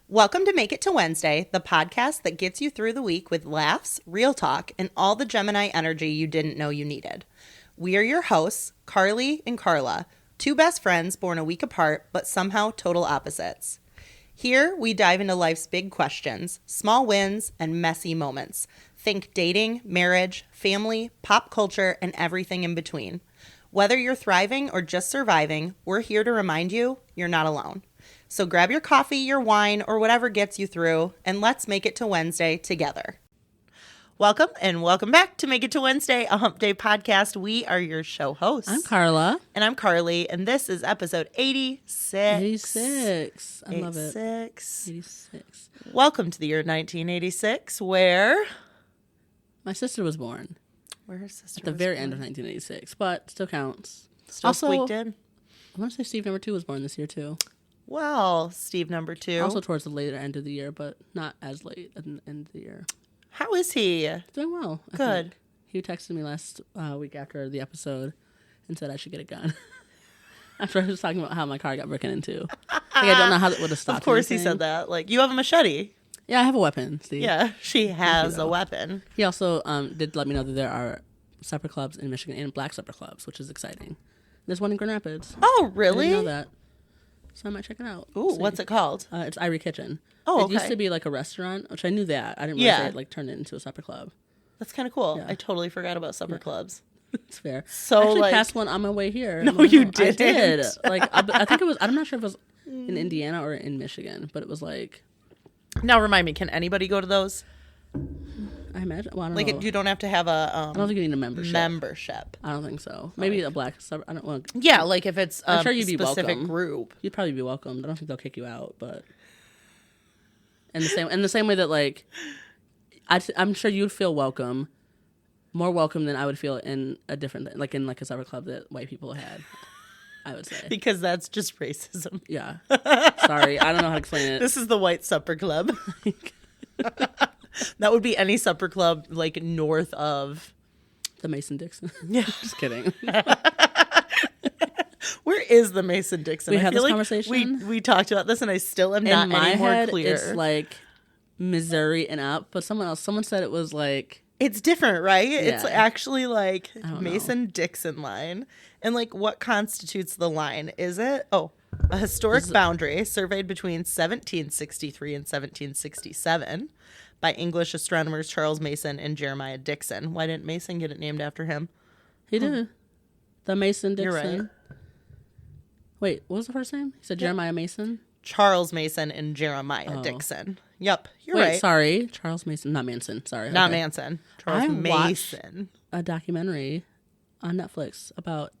Welcome to Make It to Wednesday, the podcast that gets you through the week with laughs, real talk, and all the Gemini energy you didn't know you needed. We are your hosts, Carly and Karla, two best friends born a week apart, but somehow total opposites. Here, we dive into life's big questions, small wins, and messy moments. Think dating, marriage, family, pop culture, and everything in between. Whether you're thriving or just surviving, we're here to remind you you're not alone. So grab your coffee, your wine, or whatever gets you through, and let's make it to Wednesday together. Welcome and welcome back to Make It to Wednesday, a Hump Day podcast. We are your show hosts. I'm Carla. And I'm Carly, and this is episode 86. 86. I love it. 86. Welcome to the year 1986, where my sister was born. Where her sister at the was very born. end of 1986, but still counts. Still also, squeaked in. I want to say Steve number 2 was born this year too. Well, Steve number 2. Also towards the later end of the year, but not as late at the end of the year. How is he? Doing well. I Good. think. He texted me last week after the episode and said I should get a gun. After I was talking about how my car got broken into. I don't know how it would have stopped. Of course anything. he said that. Like, you have a machete. Yeah, I have a weapon, Steve. Yeah, she has a weapon. He also did let me know that there are supper clubs in Michigan and black supper clubs, which is exciting. There's one in Grand Rapids. Oh, really? I didn't know that. So I might check it out. Ooh, what's it called? It's Irie Kitchen. Oh, It used to be like a restaurant, which I knew that. I didn't realize it turned it into a supper club. That's kind of cool. Yeah. I totally forgot about supper clubs. It's fair. So, I actually like, passed one on my way here. No, you didn't. I did. Like, I think it was, I'm not sure if it was in Indiana or in Michigan, but it was like. Now remind me, can anybody go to those? I imagine. Well, I don't Like, know. you don't have to have a I don't think you need a membership. I don't think so. Maybe a black supper. I don't know. Yeah, like if it's I'm sure you'd be specific welcome. group. You'd probably be welcomed. I don't think they'll kick you out, but in the same way that like I'm sure you'd feel welcome, more welcome than I would feel in a different like in like a supper club that white people had. I would say Because that's just racism. yeah. Sorry, I don't know how to explain it. This is the white supper club. That would be any supper club like north of The Mason-Dixon. Yeah. Just kidding. Where is the Mason-Dixon? We I had feel this like conversation. We talked about this, and I still am In not my any more head, clear. it's like Missouri and up, but someone said it was like. It's different, right? It's Yeah. actually like don't know. Mason-Dixon line. And like what constitutes the line? Is it? Oh, a historic boundary surveyed between 1763 and 1767 by English astronomers Charles Mason and Jeremiah Dixon. Why didn't Mason get it named after him? He did. The Mason-Dixon. You're right. Wait, what was the first name? He said Jeremiah Mason? Charles Mason and Jeremiah Dixon. Yep, you're Wait, right. sorry. Charles Mason. Not Manson. Sorry. Not okay. Manson. Charles I Mason. A documentary on Netflix about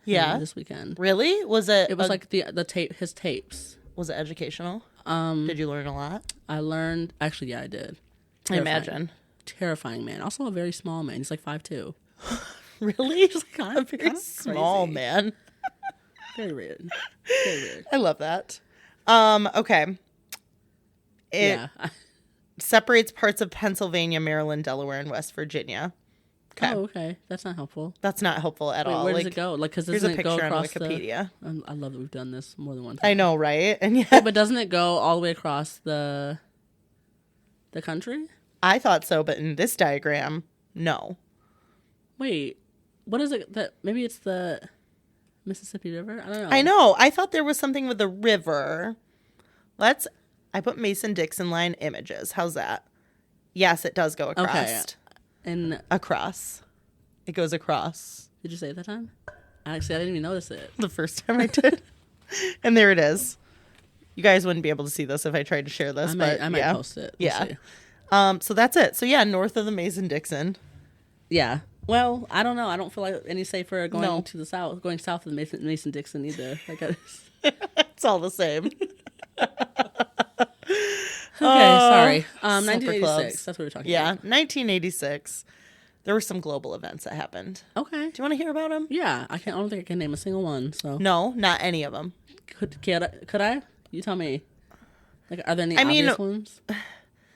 Yeah. this weekend. Really? Was it? It was like the tape, his tapes. Was it educational? Did you learn a lot? I learned, actually, yeah, I did. I imagine. Terrifying man. Also a very small man. He's like 5'2". Really? kind A of- very kind of small crazy. man. Very weird. Very weird. I love that. Okay. It Yeah. separates parts of Pennsylvania, Maryland, Delaware, and West Virginia. Okay. Oh, okay. That's not helpful. That's not helpful at Wait, all. where Like, does it go? Like, because here's doesn't a it go picture on across Wikipedia. I love that we've done this more than one time. I know, right? And yeah, But doesn't it go all the way across the country? I thought so, but in this diagram, no. Wait, what is it? That maybe it's the Mississippi River. I don't know. I know. I thought there was something with the river. I put Mason-Dixon line images. How's that? Yes, it does go across. Okay. And Across. It goes across. did you say it that time? Actually, I didn't even notice it. The first time I did. And there it is. You guys wouldn't be able to see this if I tried to share this, but I might yeah. post it. We'll Yeah. see. So that's it. So yeah, north of the Mason-Dixon. Yeah. Well, I don't know. I don't feel like any safer going No. to the south, going south of the Mason-Dixon either. Like, It's all the same. sorry. Supper 1986. clubs. That's what we're talking Yeah, about. 1986. There were some global events that happened. Okay. Do you want to hear about them? Yeah, I don't think I can name a single one. So No, not any of them. could I? You tell me. Like, are there any I mean, obvious ones?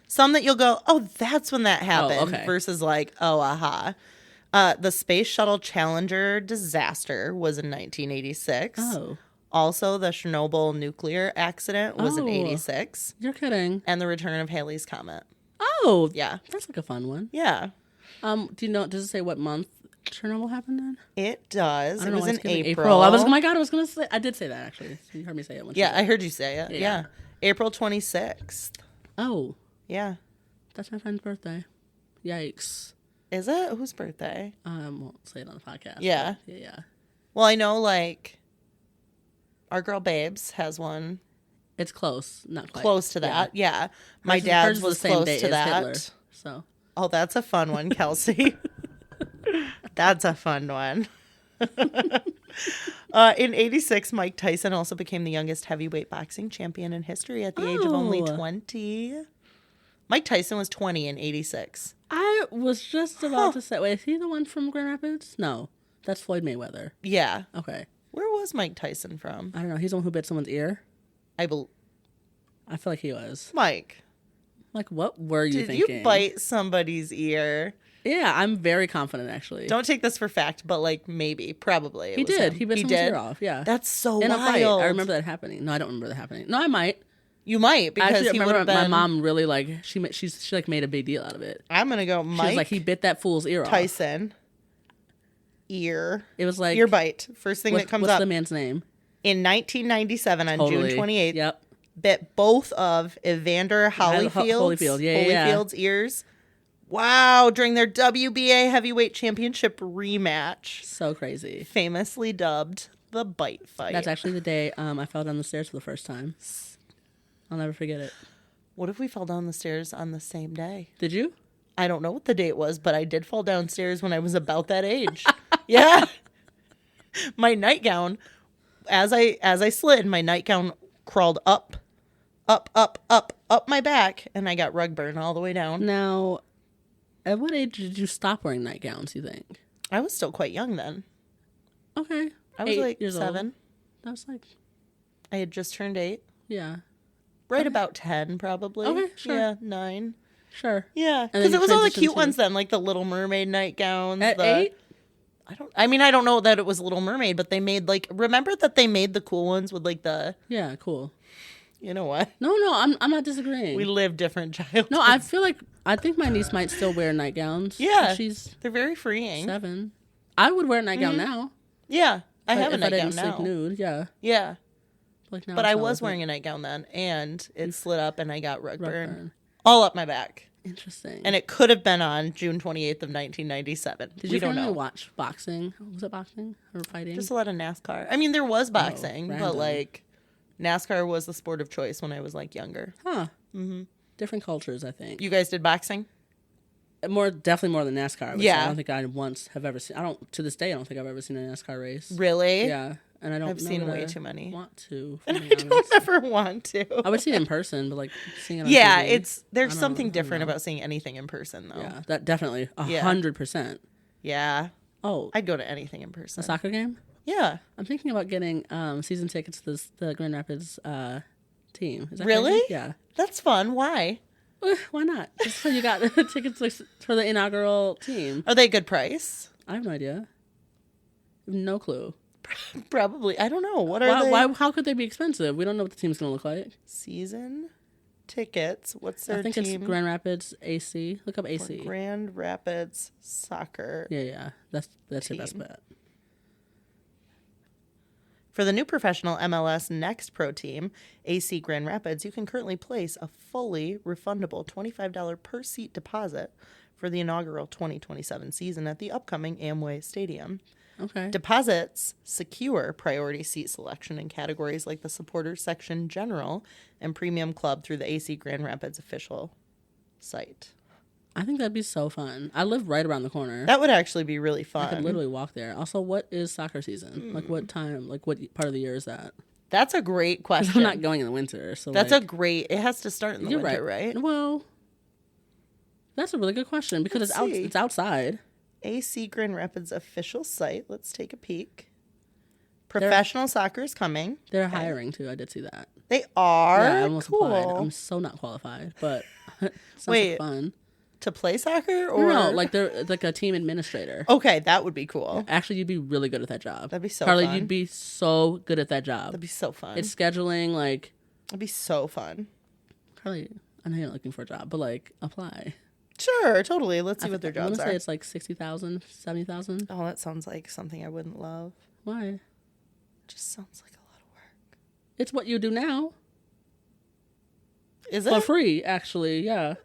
Some that you'll go, oh, that's when that happened, okay. versus like, oh, aha. The Space Shuttle Challenger disaster was in 1986. Oh. Also, the Chernobyl nuclear accident was in Oh. 86. You're kidding. And the return of Halley's Comet. Oh, Yeah. that's like a fun one. Yeah. Do you know? Does it say what month Chernobyl happened in? It does. I It don't know was why in it's giving April. I was. Oh my god! I was gonna say. I did say that actually. You heard me say it once. Yeah, I heard you say it. Yeah. Yeah. April 26th. Oh, Yeah. that's my friend's birthday. Yikes. Is it? Whose birthday? Won't say it on the podcast. Yeah. Yeah. Well, I know, like, our girl Babes has one It's close, not quite. close to that. Yeah. My Hers dad's is was the same close day to as that. Hitler, so Oh, that's a fun one, Kelsey. That's a fun one. In 86, Mike Tyson also became the youngest heavyweight boxing champion in history at the age of only 20. Mike Tyson was 20 in 86. I was just about to say, wait, is he the one from Grand Rapids? No, that's Floyd Mayweather. Yeah. Okay. Where was Mike Tyson from? I don't know. He's the one who bit someone's ear. I feel like he was. Mike. Like, what were you Did thinking? you bite somebody's ear? Yeah, I'm very confident, actually. Don't take this for fact, but like maybe, probably. He did. Him. He bit someone's ear off. Yeah. That's so in wild. a fight. I remember that happening. No, I don't remember that happening. No, I might. You might, because Actually, I he would remember have been. my mom really like she like made a big deal out of it. I'm gonna go. She Mike was like, he bit that fool's ear off. Tyson. Ear. It was like Ear bite. First thing that comes what's up. the man's name? In 1997, on June 28th, Yep. bit both of Evander Holyfield's ears. Wow, during their WBA heavyweight championship rematch. So crazy. Famously dubbed the bite fight. That's actually the day I fell down the stairs for the first time. I'll never forget it. What if we fell down the stairs on the same day? Did you? I don't know what the date was, but I did fall downstairs when I was about that age. Yeah. My nightgown, as I slid, my nightgown crawled up my back, and I got rug burn all the way down. Now, at what age did you stop wearing nightgowns, you think? I was still quite young then. Okay. I was 8 like years 7. old. That was like, I had just turned 8. yeah. Right about 10, probably. Okay, sure. Yeah, 9. Sure. Yeah, then because you it was all the transitioned cute to- ones then, like the Little Mermaid nightgowns. At 8? I don't know that it was Little Mermaid, but they made remember that they made the cool ones with like the, Yeah, cool. you know what? No, I'm not disagreeing. We live different childhoods. No, I think my niece might still wear nightgowns. Yeah. She's They're very freeing. 7. I would wear a nightgown now. Yeah, I have a if I nightgown didn't now. sleep nude, yeah. Yeah, Like now but I'm I fine was with wearing a nightgown then, and it slid up, and I got rug burn burn. all up my back. Interesting. And it could have been on June 28th of 1997. Did we you don't finally know. watch boxing? Was it boxing or fighting? Just a lot of NASCAR. I mean, there was boxing, but random. like NASCAR was the sport of choice when I was like younger. Huh. Mm-hmm. Different cultures, I think. You guys did boxing? Definitely more than NASCAR. I would Yeah. say. I don't think I once have ever seen. To this day, I don't think I've ever seen a NASCAR race. Really? Yeah, and I don't. I've know sdon't that way I too many. Want to? And to I be don't honest. ever want to. I would see it in person, but like seeing it on Yeah, TV, there's I something don't different know. about seeing anything in person, though. Yeah, that definitely Yeah. 100%. Yeah. Oh, I'd go to anything in person. a soccer game. Yeah. I'm thinking about getting season tickets to the Grand Rapids team. Is that Really? crazy? Yeah. That's fun. Why? Why not? Just so you got tickets for the inaugural team. Are they a good price? I have no idea. No clue. Probably. I don't know. What are they? Why? How could they be expensive? We don't know what the team's gonna look like. Season tickets. What's their I think team? it's Grand Rapids AC. Look up AC. Grand Rapids Soccer. Yeah. That's your best Team. bet. For the new professional MLS Next Pro team, AC Grand Rapids, you can currently place a fully refundable $25 per seat deposit for the inaugural 2027 season at the upcoming Amway Stadium. Okay. Deposits secure priority seat selection in categories like the Supporters Section General and Premium Club through the AC Grand Rapids official site. I think that'd be so fun. I live right around the corner. That would actually be really I fun. could literally walk there. Also, what is soccer season? Like, what time? Like, what part of the year is that? That's a great 'Cause question. I'm not going in the winter, so That's like, a great... It has to start in the you're winter, right? Well, that's a really good question because Let's see. it's outside. AC Grand Rapids official site. Let's take a peek. Professional soccer is coming. They're Okay. hiring too. I did see that. They are? Yeah, I almost cool. applied. I'm so not qualified, but sounds Wait. like fun. To play soccer? Or No, like they're like a team administrator. Okay, that would be cool. Actually, you'd be really good at that job. That'd be so Carly, fun. you'd be so good at that job. That'd be so fun. It's scheduling, like... That'd be so fun. Carly, I know you're not looking for a job, but, like, apply. Sure, totally. Let's see what their I jobs want to are. say it's like 60,000, 70,000. Oh, that sounds like something I wouldn't love. Why? Just sounds like a lot of work. It's what you do now. Is For it? free, actually, yeah.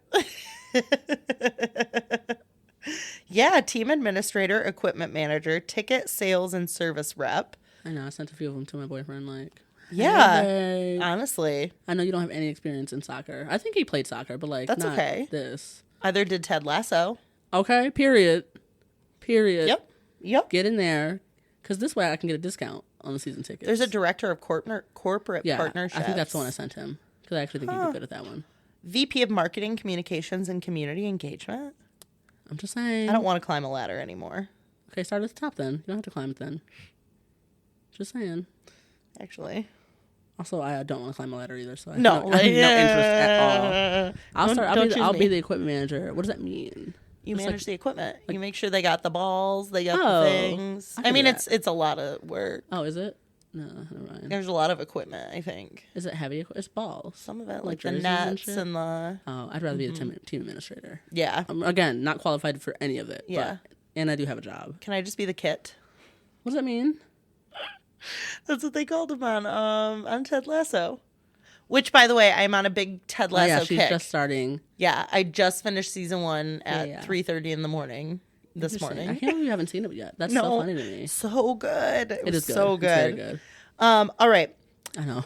Yeah, team administrator, equipment manager, ticket sales and service rep. I know, I sent a few of them to my boyfriend, like... Yeah, hey. honestly. I know you don't have any experience in soccer. I think he played soccer, but, like, That's not okay. this. Either did Ted Lasso. Okay, period. Yep. Get in there, because this way I can get a discount on the season tickets. There's a director of corporate partnerships. I think that's the one I sent him, because I actually think he'd be good at that one. VP of Marketing, Communications, and Community Engagement. I'm just saying. I don't want to climb a ladder anymore. Okay, start at the top then. You don't have to climb it then. Just saying. Actually. Also, I don't want to climb a ladder either, so I have No, no interest at all. I'll be the equipment manager. What does that mean? You Just manage the equipment. You make sure they got the balls, they got the things. I I mean, do it's a lot of work. Oh, is it? No, never mind. There's a lot of equipment, I think. Is it heavy? It's balls. Some of it, Like like the jerseys nets and the... Oh, I'd rather be the team administrator. Yeah. Again, not qualified for any of it. Yeah. And I do have a job. Can I just be the kit? What does that mean? That's what they called him on Ted Lasso. Which, by the way, I'm on a big Ted Lasso yeah, she's kick. just starting. Yeah, I just finished season 1 at Yeah. 3:30 in the morning this morning. I can't believe you haven't seen it yet. That's so funny to me. So good. It was is good. so It's good. very good. All right. I know.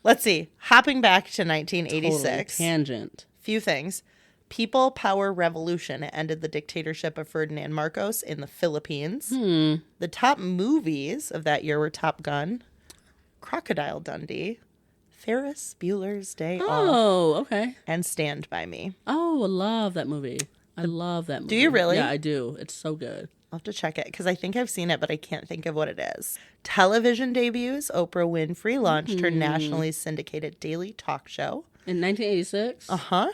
Let's see. Hopping back to 1986. Totally. Tangent. Few things. People Power Revolution ended the dictatorship of Ferdinand Marcos in the Philippines. The top movies of that year were Top Gun, Crocodile Dundee, Ferris Bueller's Day Off, Oh, okay. and Stand By Me. Oh, I love that movie. I love that movie. Do you really? Yeah, I do. It's so good. I'll have to check it because I think I've seen it, but I can't think of what it is. Television debuts. Oprah Winfrey launched her nationally syndicated daily talk show. In 1986? Uh-huh.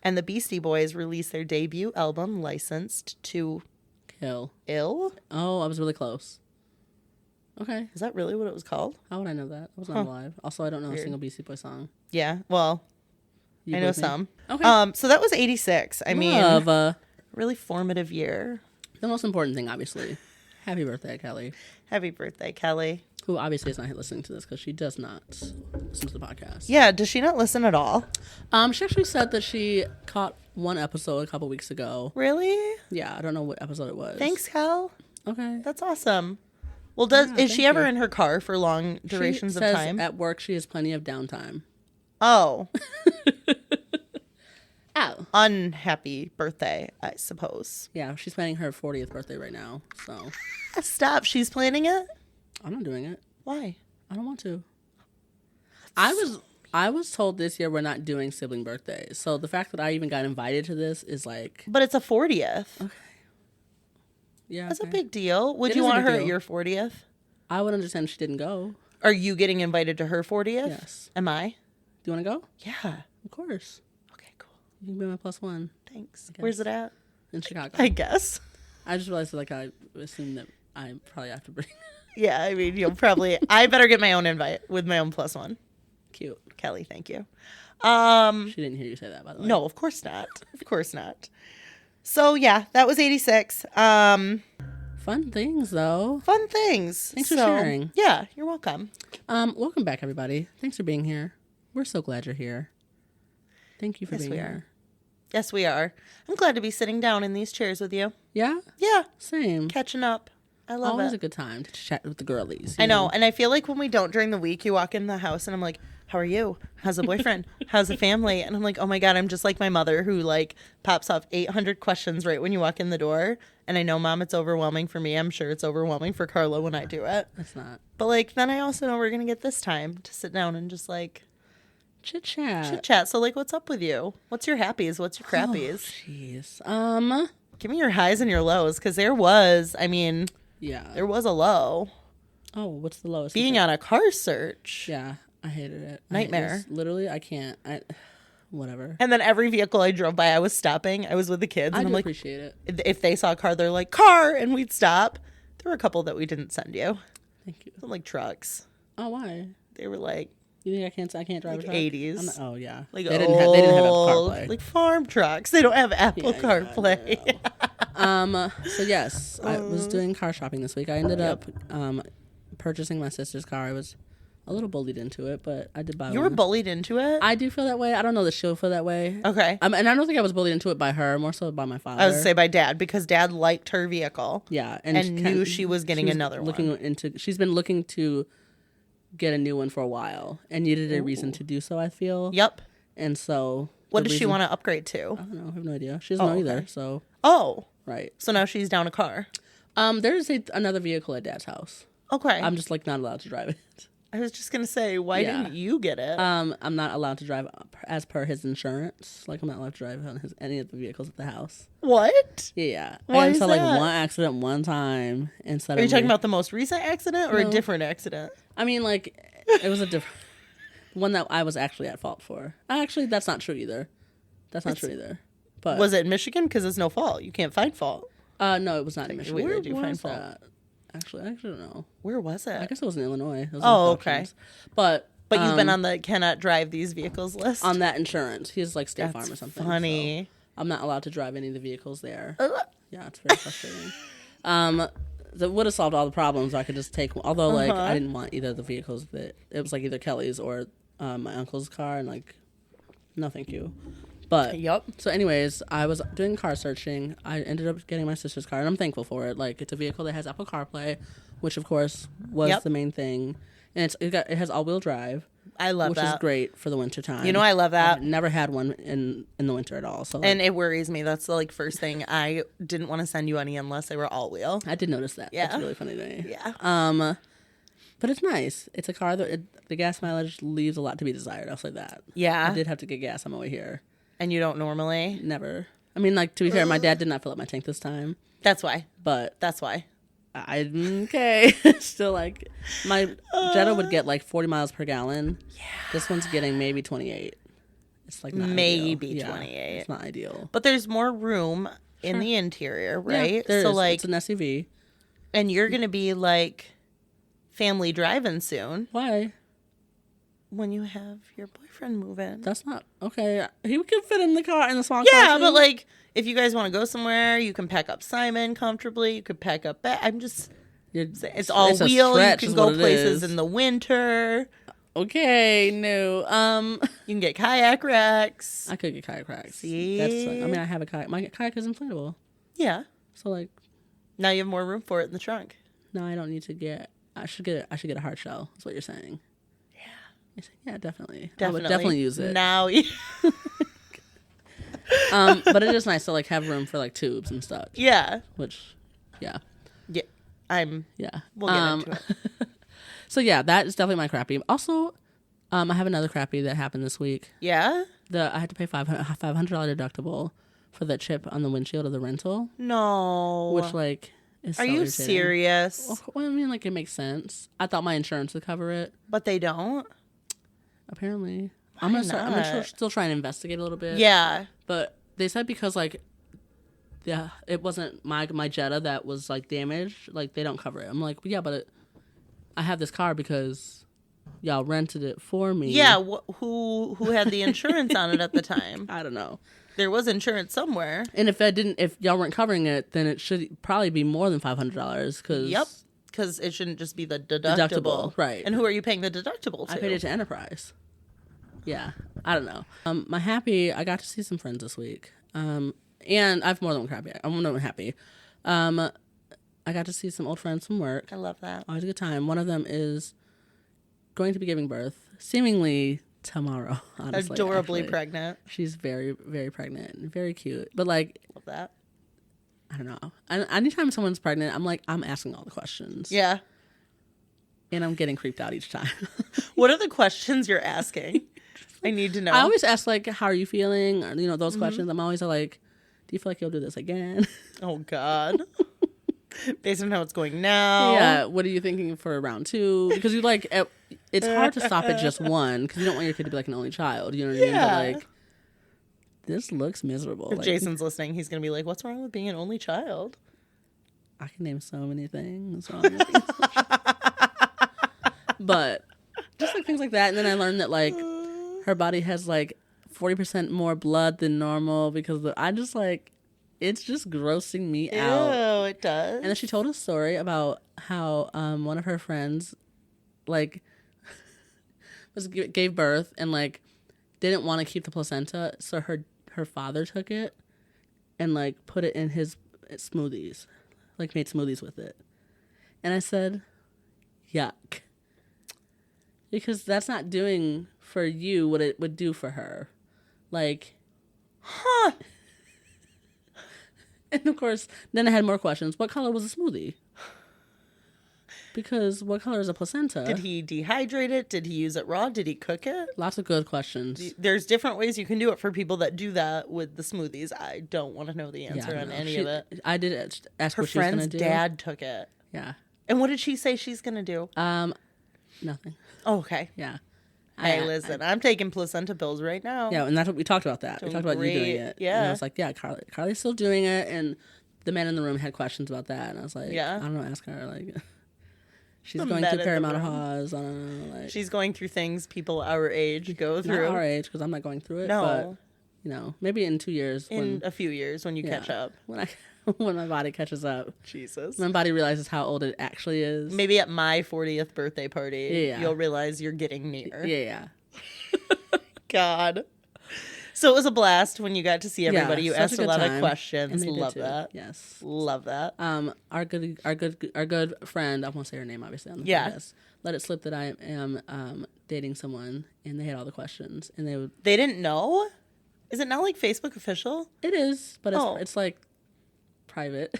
And the Beastie Boys released their debut album, Licensed to Kill. Ill. Oh, I was really close. Okay. Is that really what it was called? How would I know that? I was not alive. Also, I don't know a single Beastie Boy song. Yeah, well, You I know with me? some. Okay. So that was 86. I mean, Love. really formative year. The most important thing, obviously. Happy birthday, Kelly. Happy birthday, Kelly. Who obviously is not listening to this because she does not listen to the podcast. Yeah, does she not listen at all? She actually said that she caught one episode a couple weeks ago. Really? Yeah, I don't know what episode it was. Thanks, Kel. Okay. That's awesome. Well, is she ever in her car for long durations She of says time? at work she has plenty of downtime. Oh. Oh. Unhappy birthday, I suppose. Yeah, she's planning her 40th birthday right now, so. Stop. She's planning it? I'm not doing it. Why? I don't want to. I was told this year we're not doing sibling birthdays, so the fact that I even got invited to this is like. But it's a 40th. Okay. Yeah. That's a big deal. Would It you is a want big her at deal. your 40th? I would understand if she didn't go. Are you getting invited to her 40th? Yes. Am I? Do you want to go? Yeah. Of course. Okay, cool. You can be my +1 Thanks. guess. Where's it at? in Chicago. I guess. I just realized like I assumed that I probably have to bring. Yeah, I mean, you'll probably... I better get my own invite with my own +1. Cute. Kelly, thank you. She didn't hear you say that, by the way. No, of course not. Of course not. So, yeah, that was 86. Fun things, though. Fun things. Thanks for sharing. Yeah, you're welcome. Welcome back, everybody. Thanks for being here. We're so glad you're here. Thank you for being we here. are. Yes, we are. I'm glad to be sitting down in these chairs with you. Yeah? Yeah, Same. catching up. I love Always it. a good time to chat with the girlies. I know, and I feel like when we don't during the week, you walk in the house and I'm like, how are you? How's the boyfriend? How's the family? And I'm like, oh my God, I'm just like my mother who like pops off 800 questions right when you walk in the door. And I know, Mom, it's overwhelming for me. I'm sure it's overwhelming for Carla when I do it. It's not. But like, then I also know we're going to get this time to sit down and just like Chit chat. chat. So like, what's up with you? What's your happies? What's your crappies? Jeez. Give me your highs and your lows. Cause there was Yeah. a low. Oh, what's the lowest? Being on a car search. Yeah, I hated it. Nightmare. Literally, I can't. whatever. And then every vehicle I drove by, I was stopping. I was with the kids. I And I'm do like, appreciate it. if they saw a car, they're like, car. And we'd stop. There were a couple that we didn't send you. Thank you. Some, like trucks. Oh, why? They were like, You think I can't drive like a truck? 80s. Oh, yeah. Like they didn't have Apple old, CarPlay. like farm trucks. They don't have Apple CarPlay. So yes, I was doing car shopping this week. I ended up purchasing my sister's car. I was a little bullied into it, but I did buy one. You were bullied into it? I do feel that way. I don't know that she'll feel that way. Okay. And I don't think I was bullied into it by her, more so by my father. I was say by Dad, because Dad liked her vehicle. Yeah. And knew she was getting another one. She's been looking to get a new one for a while and needed a reason to do so, I feel. Yep. And so... What does she want to upgrade to? I don't know. I have no idea. She doesn't know either, so... Oh. Right. So now she's down a car. There's another vehicle at Dad's house. Okay. I'm just, like, not allowed to drive it. I was just going to say, why didn't you get it? I'm not allowed to drive as per his insurance. Like, I'm not allowed to drive on any of the vehicles at the house. What? Yeah. Why I is saw, that? like, one accident one time instead of... Are you talking about the most recent accident or a No. different accident? I mean, like, it was a different... one that I was actually at fault for. Actually, that's not true either. That's not true either. But Was it in Michigan? Because it's no fault. You can't find fault. no, it was not in Michigan. Where Where did you find was fault? that? Actually, I actually don't know. Where was I it? guess it was in Illinois. It was in Oh, Falcons. okay. But You've been on the cannot drive these vehicles list? on that insurance. He's like State Farm or That's something. funny. So I'm not allowed to drive any of the vehicles there. Yeah, it's very frustrating. That would have solved all the problems. I could just take. Although, like, I didn't want either of the vehicles. That it was like either Kelly's or my uncle's car, and like, no, thank you. But Yep. So, anyways, I was doing car searching. I ended up getting my sister's car, and I'm thankful for it. Like, it's a vehicle that has Apple CarPlay, which of course was the main thing, and it has all-wheel drive. I love which that. Which is great for the winter time. You know, I love that. I've never had one in the winter at all. So like, and it worries me. That's the first thing. I didn't want to send you any unless they were all-wheel. I did notice that. Yeah. That's really funny to me. Yeah. But it's nice. It's a car that the gas mileage leaves a lot to be desired. I'll say that. Yeah. I did have to get gas on my way here. And you don't normally? Never. I mean, like, to be fair, my dad did not fill up my tank this time. That's why. But That's why. okay. Still, like, my Jetta would get like 40 miles per gallon. Yeah. This one's getting maybe 28. It's like not maybe ideal. 28. Yeah, it's not ideal. But there's more room in the interior, right? Yeah, there so is. like, it's an SUV. and you're gonna be like family driving soon Why? when you have your boyfriend move in. That's not okay. He could fit in the car in the small car. Yeah, too. but like, if you guys want to go somewhere, you can pack up Simon comfortably. You could pack up. I'm just. It's all a wheel. You stretch can is go what it places is. in the winter. Okay, no. You can get kayak racks. I could get kayak racks. See? I mean, I have a kayak. My kayak is inflatable. Yeah. So like, Now you have more room for it in the trunk. no, I don't need to get. I should get a hard shell. That's what you're saying. Yeah, definitely. I would definitely use it. Now, But it is nice to like have room for like tubes and stuff. yeah, Which, yeah, yeah. yeah. We'll get into it. So yeah, that is definitely my crappy. Also, I have another crappy that happened this week. Yeah. I had to pay $500 deductible for the chip on the windshield of the rental, No. which like is. Are so you irritating. serious? Well, I mean, like it makes sense. I thought my insurance would cover it. But they don't. Apparently, Why I'm gonna not? still try and investigate a little bit. Yeah. But they said because like, yeah, it wasn't my Jetta that was like damaged. Like they don't cover it. I'm like, yeah, but I have this car because y'all rented it for me. Yeah. Who had the insurance on it at the time? I don't know. There was insurance somewhere. And if y'all weren't covering it, then it should probably be more than $500. Cause Yep. Because it shouldn't just be the deductible. Right. And who are you paying the deductible to? I paid it to Enterprise. Yeah, I don't know. My happy, I got to see some friends this week. And I have more than one crappy. I'm more than one happy. I got to see some old friends from work. I love that. Always a good time. One of them is going to be giving birth, seemingly tomorrow, honestly. Adorably actually. pregnant. She's very, very pregnant and very cute. But like, Love that. I don't know. Anytime someone's pregnant, I'm asking all the questions. Yeah. And I'm getting creeped out each time. What are the questions you're asking? I need to know. I always ask like, how are you feeling? Or, those questions. I'm always like, do you feel like you'll do this again? Oh, God. Based on how it's going now. Yeah. What are you thinking for round 2? Because you like, it's hard to stop at just one because you don't want your kid to be like an only child. You know what I mean? But like, this looks miserable. If Like, Jason's listening, he's going to be like, what's wrong with being an only child? I can name so many things wrong with being but just like things like that. And then I learned that like her body has like 40% more blood than normal because I just like, it's just grossing me out. Oh, it does. And then she told a story about how one of her friends like gave birth and like didn't want to keep the placenta, so her father took it and like put it in his smoothies, like made smoothies with it. And I said, yuck. Because that's not doing for you what it would do for her. Like, huh. And of course, then I had more questions. What color was the smoothie? Because what color is a placenta? Did he dehydrate it? Did he use it raw? Did he cook it? Lots of good questions. There's different ways you can do it for people that do that with the smoothies. I don't want to know the answer on any of it. I did ask her what she was going to do. Her friend's dad took it. Yeah. And what did she say she's going to do? Nothing. Oh, okay. Yeah. Hey, listen, I'm taking placenta pills right now. Yeah, and that's what we talked about that. We talked about you doing it. Yeah. And I was like, yeah, Carly's still doing it. And the man in the room had questions about that. And I was like, yeah. I don't know, ask her. Like, she's going through perimenopause. I don't know. Like, she's going through things people our age go through. Not our age, because I'm not going through it. No. But, you know, maybe in 2 years. In a few years when you catch up. When my body catches up. Jesus. My body realizes how old it actually is. Maybe at my 40th birthday party, yeah. you'll realize you're getting near. Yeah. God. So it was a blast when you got to see everybody. You asked a lot of questions. Love that. Yes. Love that. Our good friend, I won't say her name obviously on the podcast, let it slip that I am dating someone, and they had all the questions, and they didn't know? Is it not like Facebook official? It is, but it's like private.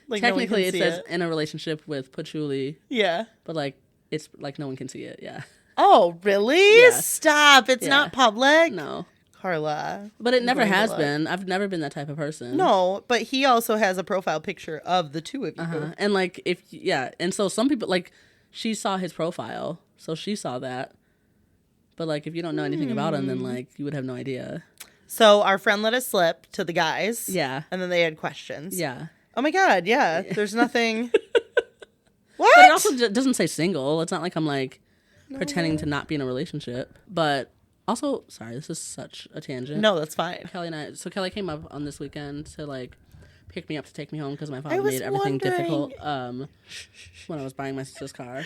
Like technically no it says in a relationship with patchouli. Yeah. But like it's like no one can see it. Yeah. Oh, really? Yeah. Stop. It's not public? No. Carla. But it never has been. I've never been that type of person. No, but he also has a profile picture of the two of you. And like and so some people like she saw his profile, so she saw that. But like if you don't know anything about him, then like you would have no idea. So our friend let us slip to the guys. Yeah. And then they had questions. Yeah. Oh my God, yeah. There's nothing. What? But it also doesn't say single. It's not like I'm like pretending to not be in a relationship. But also, sorry, this is such a tangent. No, that's fine. Kelly came up on this weekend to like pick me up to take me home because my father made everything difficult when I was buying my sister's car.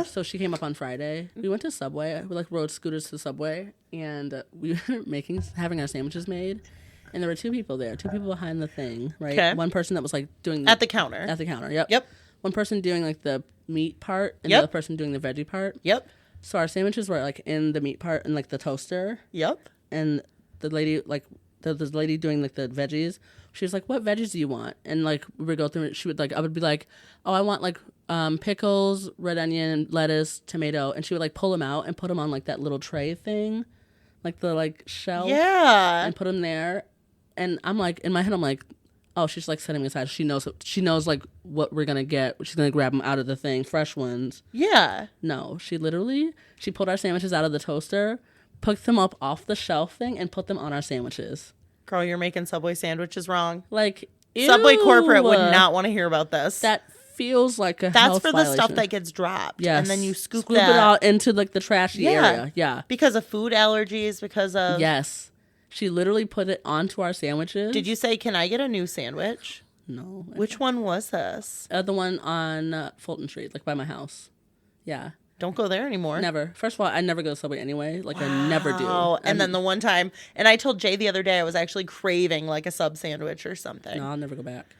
So she came up on Friday. We went to Subway. We like rode scooters to Subway, and we were having our sandwiches made. And there were two people there, two people behind the thing, right? Okay. One person that was like doing at the counter. At the counter, yep. Yep. One person doing like the meat part, and the other person doing the veggie part. Yep. So our sandwiches were like in the meat part and like the toaster. Yep. And the lady like the lady doing like the veggies, she was like, "What veggies do you want?" And like we would go through it. She would like I would be like, "Oh, I want like pickles, red onion, lettuce, tomato," and she would like pull them out and put them on like that little tray thing, like the like shelf. Yeah. And put them there. And I'm like, in my head, I'm like, oh, she's like setting me aside. She knows like what we're gonna get. She's gonna grab them out of the thing, fresh ones. Yeah. No, she pulled our sandwiches out of the toaster, picked them up off the shelf thing, and put them on our sandwiches. Girl, you're making Subway sandwiches wrong. Like, ew. Subway corporate would not want to hear about this. That feels like a That's health for violation. the stuff that gets dropped. Yes. And then you scoop it out into like the trashy area. Yeah. Because of food allergies, because of... Yes. She literally put it onto our sandwiches. Did you say, "Can I get a new sandwich"? No. Which one was this? The one on Fulton Street, like by my house. Yeah. Don't go there anymore. Never. First of all, I never go to Subway anyway. Like, I never do. And then the one time, and I told Jay the other day I was actually craving like a sub sandwich or something. No, I'll never go back.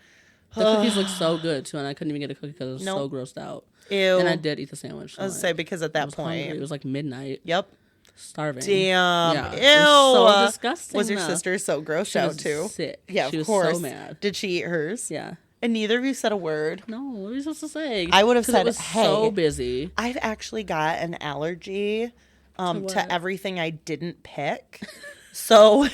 The cookies look so good, too, and I couldn't even get a cookie because I was so grossed out. Ew. And I did eat the sandwich. So I was say because at that point... hungry. It was like midnight. Yep. Starving. Damn. Yeah. Ew. It was so disgusting. Was your sister so grossed out too? Sick. Yeah, she of course. was so mad. Did she eat hers? Yeah. And neither of you said a word? No, what are you supposed to say? I would have said, it was hey, so busy. I've actually got an allergy to everything I didn't pick. So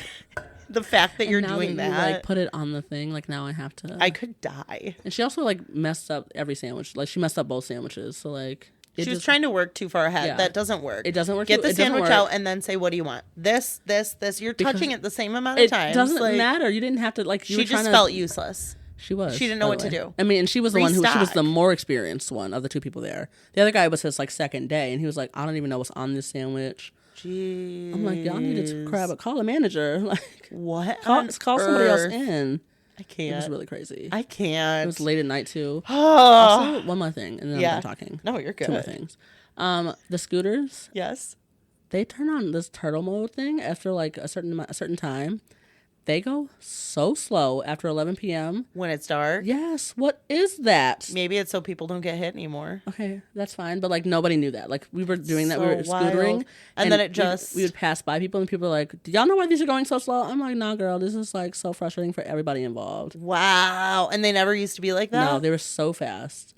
the fact that you're doing that. You, like, put it on the thing, like now I have to. I could die. And she also like messed up every sandwich. Like she messed up both sandwiches. So like. She was trying to work too far ahead. Yeah. That doesn't work. It doesn't work. Get the sandwich out and then say, what do you want? This. You're touching it the same amount of times. It doesn't matter. You didn't have to, like, she just felt useless. She was. She didn't know what to do. I mean, and she was the one she was the more experienced one of the two people there. The other guy was his, like, second day, and he was like, I don't even know what's on this sandwich. Jeez. I'm like, y'all need to call a manager. Like, what? Call somebody else in. I can't. It was really crazy. I can't. It was late at night, too. Also, one more thing, and then I'm done talking. No, you're good. Two more things. The scooters. Yes. They turn on this turtle mode thing after, like, a certain time. They go so slow after 11 p.m. When it's dark? Yes. What is that? Maybe it's so people don't get hit anymore. Okay, that's fine. But, like, nobody knew that. Like, we were doing that. We were scootering. And then it just... We would pass by people, and people were like, do y'all know why these are going so slow? I'm like, nah, girl. This is, like, so frustrating for everybody involved. Wow. And they never used to be like that? No, they were so fast.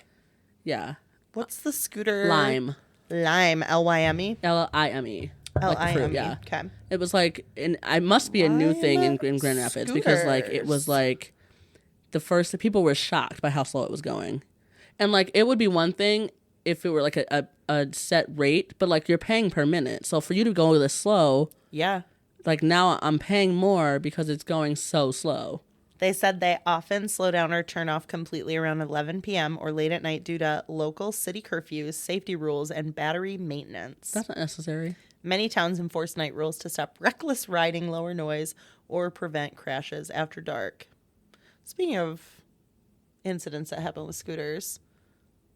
Yeah. What's the scooter? Lime. L-Y-M-E? L-I-M-E. L-I-M-E. Yeah. Okay. It was like, and it must be a new thing in Grand Rapids because, like, it was like the people were shocked by how slow it was going. And, like, it would be one thing if it were like a set rate, but, like, you're paying per minute. So for you to go this slow, yeah, like, now I'm paying more because it's going so slow. They said they often slow down or turn off completely around 11 p.m. or late at night due to local city curfews, safety rules, and battery maintenance. That's not necessary. Many towns enforce night rules to stop reckless riding, lower noise, or prevent crashes after dark. Speaking of incidents that happen with scooters,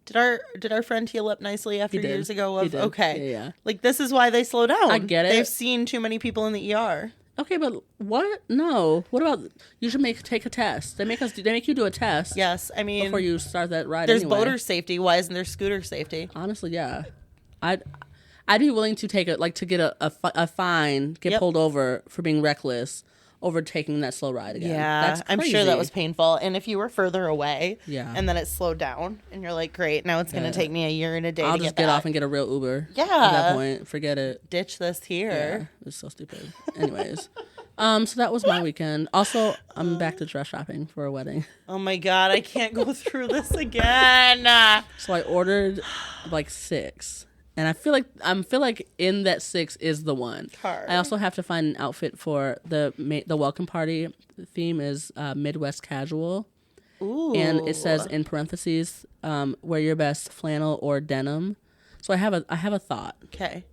did our friend heal up nicely after years ago? Okay, yeah. Like, this is why they slow down. I get it. They've seen too many people in the ER. Okay, but what? No. What about you should take a test? They make you do a test. Yes, I mean before you start that ride. There's boater safety. Why isn't there scooter safety? Honestly, yeah. I'd be willing to take to get a fine, get pulled over for being reckless, over taking that slow ride again. Yeah, that's crazy. I'm sure that was painful. And if you were further away, and then it slowed down, and you're like, great, now it's going to take me a year and a day I'll to just get off and get a real Uber. Yeah. At that point, forget it. Ditch this here. Yeah, it's so stupid. Anyways, so that was my weekend. Also, I'm back to dress shopping for a wedding. Oh my God, I can't go through this again. So I ordered like 6. And I feel like in that 6 is the one. Hard. I also have to find an outfit for the welcome party. The theme is Midwest casual. Ooh. And it says in parentheses, wear your best flannel or denim. So I have a thought. Okay.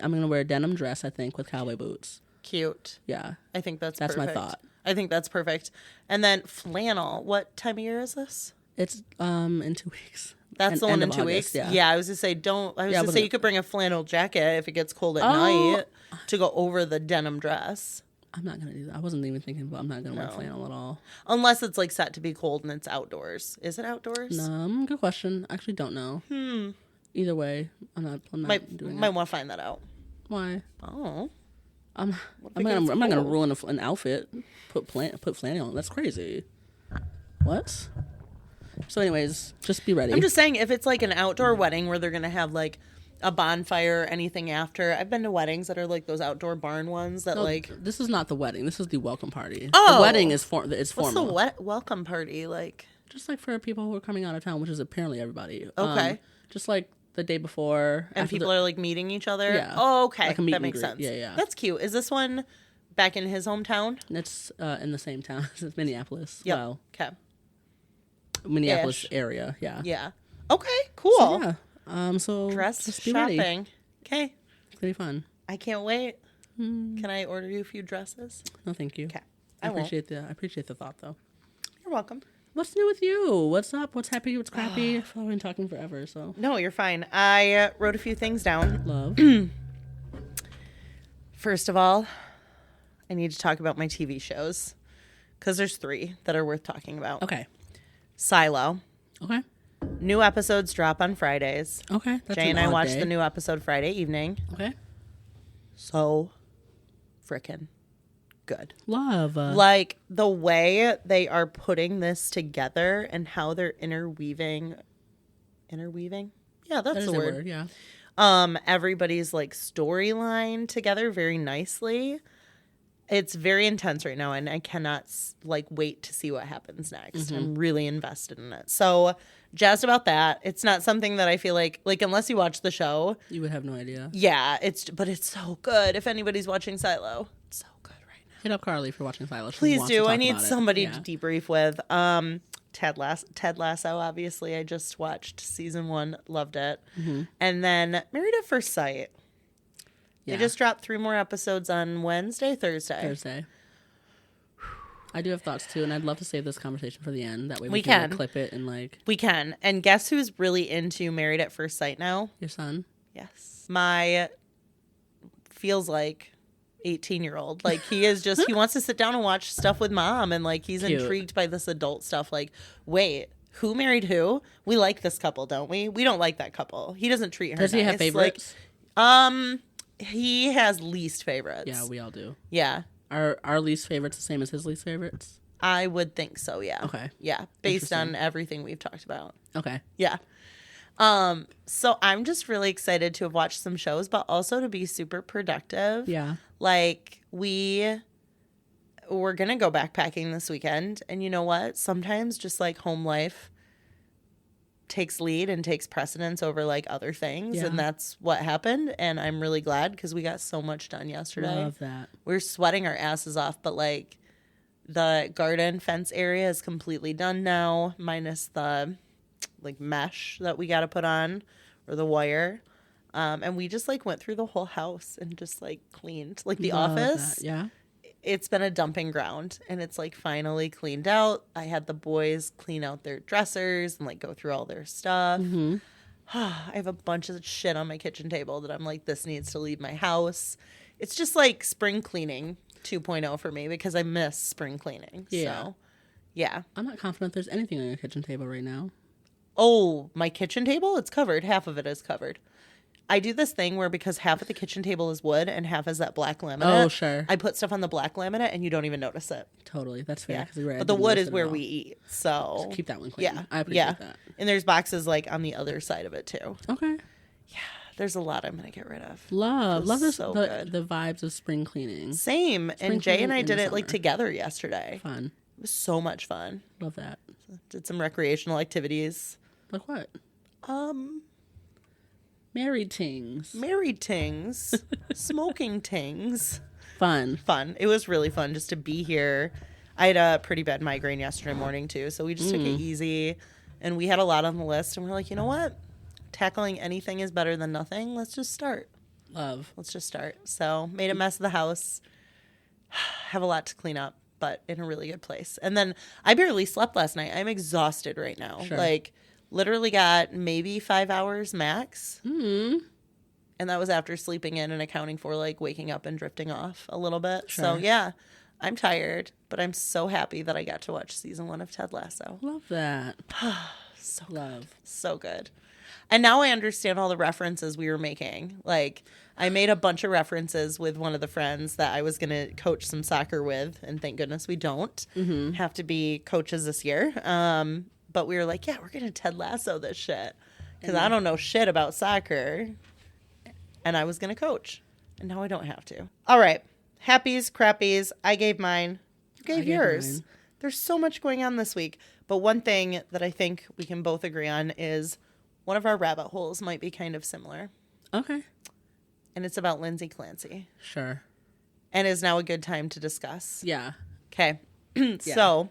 I'm gonna wear a denim dress, I think, with cowboy boots. Cute. Yeah. I think that's perfect. my thought. I think that's perfect. And then flannel. What time of year is this? It's in 2 weeks. That's the one in 2 weeks? Yeah, I was going to say you could bring a flannel jacket if it gets cold at night to go over the denim dress. I'm not going to do that. I wasn't even thinking about I'm not going to wear flannel at all. Unless it's like set to be cold and it's outdoors. Is it outdoors? No, good question. I actually don't know. Either way, I'm not doing it. Might want to find that out. Why? Oh. I'm not going to ruin an outfit. Put flannel on. That's crazy. What? So anyways, just be ready. I'm just saying, if it's like an outdoor wedding where they're going to have like a bonfire or anything after. I've been to weddings that are like those outdoor barn ones that This is not the wedding. This is the welcome party. Oh. The wedding is formal. What's the welcome party like? Just like for people who are coming out of town, which is apparently everybody. Okay. Just like the day before. And people are like meeting each other? Yeah. Oh, okay. Like that makes sense. Yeah. That's cute. Is this one back in his hometown? It's in the same town. It's Minneapolis. Yep. Well, okay. Minneapolis area. Yeah. Yeah. Okay, cool. So, yeah. So dress just be shopping. Ready. Okay. It's gonna be fun. I can't wait. Can I order you a few dresses? No, thank you. Okay. I appreciate the thought though. You're welcome. What's new with you? What's up? What's happy? What's crappy? I've been talking forever, so. No, you're fine. I wrote a few things down. Love. First of all, I need to talk about my TV shows because there's 3 that are worth talking about. Okay. Silo. Okay. New episodes drop on Fridays. Okay. Jay and I watched the new episode Friday evening. Okay. So frickin' good. Love. Like the way they are putting this together and how they're interweaving. Yeah, that's the word. Yeah. Everybody's like storyline together very nicely. It's very intense right now, and I cannot wait to see what happens next. I'm really invested in it. So jazzed about that. It's not something that I feel like unless you watch the show, you would have no idea. Yeah, but it's so good. If anybody's watching Silo, it's so good right now. Hit up Carly for watching Silo. Please do. I need somebody to debrief with. Ted Lasso, obviously. I just watched season 1, loved it. And then Married at First Sight. They just dropped 3 more episodes on Thursday. I do have thoughts too, and I'd love to save this conversation for the end. That way we can clip it and We can. And guess who's really into Married at First Sight now? Your son. Yes. My feels like 18-year-old. Like he is just he wants to sit down and watch stuff with mom, and he's Cute. Intrigued by this adult stuff. Wait, who married who? We like this couple, don't we? We don't like that couple. He doesn't treat her Does he nice. have favorites? He has least favorites. Yeah, we all do. Yeah. Are our least favorites the same as his least favorites? I would think so, yeah. Okay. Yeah, based on everything we've talked about. Okay. Yeah. So I'm just really excited to have watched some shows, but also to be super productive. Yeah. We're going to go backpacking this weekend, and you know what? Sometimes just home life takes lead and takes precedence over other things, and that's what happened, and I'm really glad because we got so much done yesterday. Love that. We're sweating our asses off, but the garden fence area is completely done now, minus the mesh that we got to put on, or the wire, and we just went through the whole house and just cleaned the Love office. that. Yeah. It's been a dumping ground, and it's finally cleaned out. I had the boys clean out their dressers and go through all their stuff. I have a bunch of shit on my kitchen table that I'm this needs to leave my house. It's just spring cleaning 2.0 for me because I miss spring cleaning. Yeah. So, yeah. I'm not confident there's anything on your kitchen table right now. Oh, my kitchen table? It's covered. Half of it is covered. I do this thing where because half of the kitchen table is wood and half is that black laminate. Oh, sure. I put stuff on the black laminate and you don't even notice it. Totally. That's fair. Yeah. But the wood is where we eat. So just keep that one clean. Yeah. I appreciate that. And there's boxes on the other side of it too. Okay. Yeah. There's a lot I'm going to get rid of. Love this. So the vibes of spring cleaning. Same. And Jay and I did it together yesterday. Fun. It was so much fun. Love that. Did some recreational activities. Like what? Married tings. Smoking tings. Fun. It was really fun just to be here. I had a pretty bad migraine yesterday morning too, so we just took it easy, and we had a lot on the list, and we're like, you know what? Tackling anything is better than nothing. Let's just start. Let's just start. So made a mess of the house. Have a lot to clean up, but in a really good place. And then I barely slept last night. I'm exhausted right now. Sure. Literally got maybe 5 hours max. Mm-hmm. And that was after sleeping in and accounting for waking up and drifting off a little bit. Sure. So yeah, I'm tired, but I'm so happy that I got to watch season 1 of Ted Lasso. Love that. So Love. good. So good. And now I understand all the references we were making. I made a bunch of references with one of the friends that I was going to coach some soccer with, and thank goodness we don't have to be coaches this year. But we were like, yeah, we're going to Ted Lasso this shit. Because I don't know shit about soccer. And I was going to coach. And now I don't have to. All right. Happies, crappies. I gave mine. You gave yours. Mine. There's so much going on this week. But one thing that I think we can both agree on is one of our rabbit holes might be kind of similar. Okay. And it's about Lindsay Clancy. Sure. And is now a good time to discuss. Yeah. Okay. So,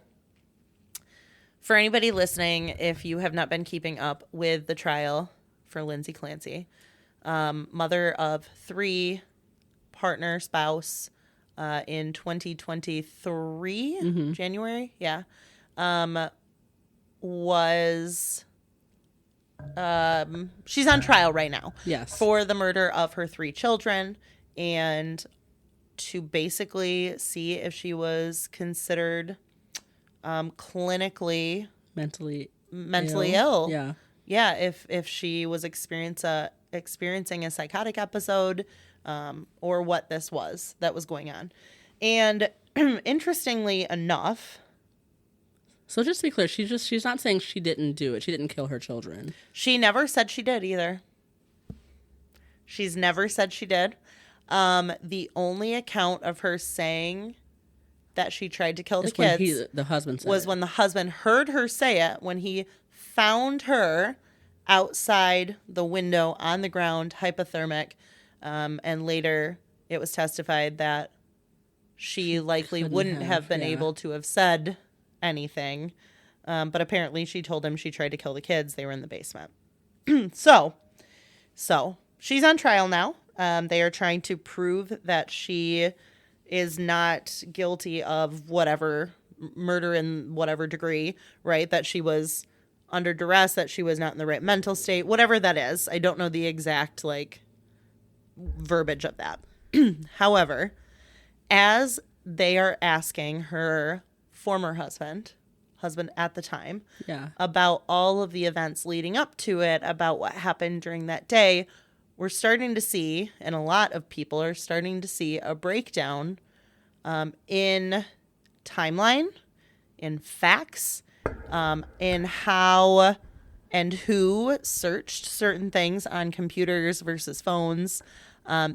for anybody listening, if you have not been keeping up with the trial for Lindsay Clancy, mother of 3, partner, spouse, in 2023, January, was... she's on trial right now. Yes. For the murder of her 3 children, and to basically see if she was considered clinically mentally ill. Yeah. Yeah, if she was experiencing a psychotic episode, or what this was that was going on. And interestingly enough, so just to be clear, she's not saying she didn't do it. She didn't kill her children. She never said she did either. She's never said she did. The only account of her saying that she tried to kill the It's when kids the husband said was it. when the husband heard her say it, when he found her outside the window on the ground, hypothermic, and later it was testified that she likely wouldn't have been able to have said anything, but apparently she told him she tried to kill the kids. They were in the basement. So she's on trial now. They are trying to prove that she is not guilty of whatever murder in whatever degree, right? That she was under duress, that she was not in the right mental state, whatever that is. I don't know the exact verbiage of that. However, as they are asking her former husband at the time, about all of the events leading up to it, about what happened during that day, we're starting to see, and a lot of people are starting to see, a breakdown in timeline, in facts, in how and who searched certain things on computers versus phones.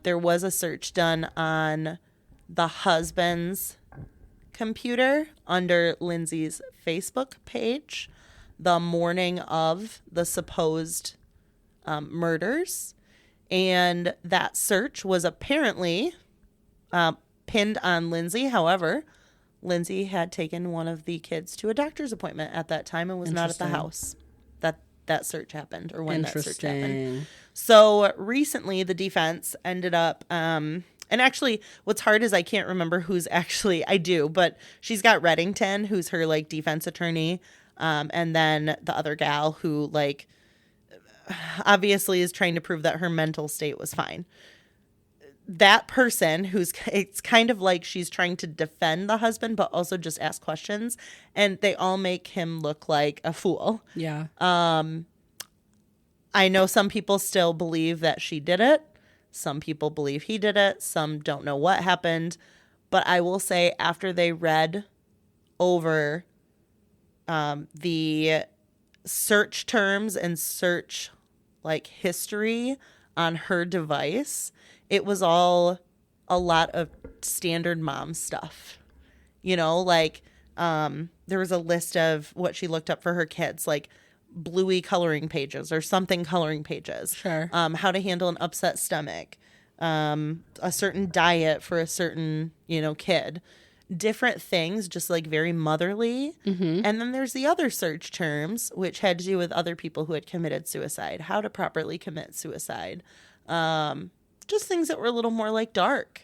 There was a search done on the husband's computer under Lindsay's Facebook page the morning of the supposed murders. And that search was apparently pinned on Lindsay. However, Lindsay had taken one of the kids to a doctor's appointment at that time and was not at the house that search happened, or when that search happened. So recently the defense ended up, and actually what's hard is I can't remember who's actually, I do, but she's got Reddington, who's her defense attorney. And then the other gal who obviously is trying to prove that her mental state was fine. That person it's kind of like she's trying to defend the husband, but also just ask questions. And they all make him look like a fool. Yeah. I know some people still believe that she did it. Some people believe he did it. Some don't know what happened. But I will say, after they read over the search terms and search history on her device, it was all a lot of standard mom stuff. There was a list of what she looked up for her kids, bluey coloring pages or something coloring pages. Sure. How to handle an upset stomach, a certain diet for a certain, kid. Different things, just very motherly. Mm-hmm. And then there's the other search terms, which had to do with other people who had committed suicide, how to properly commit suicide. Just things that were a little more dark.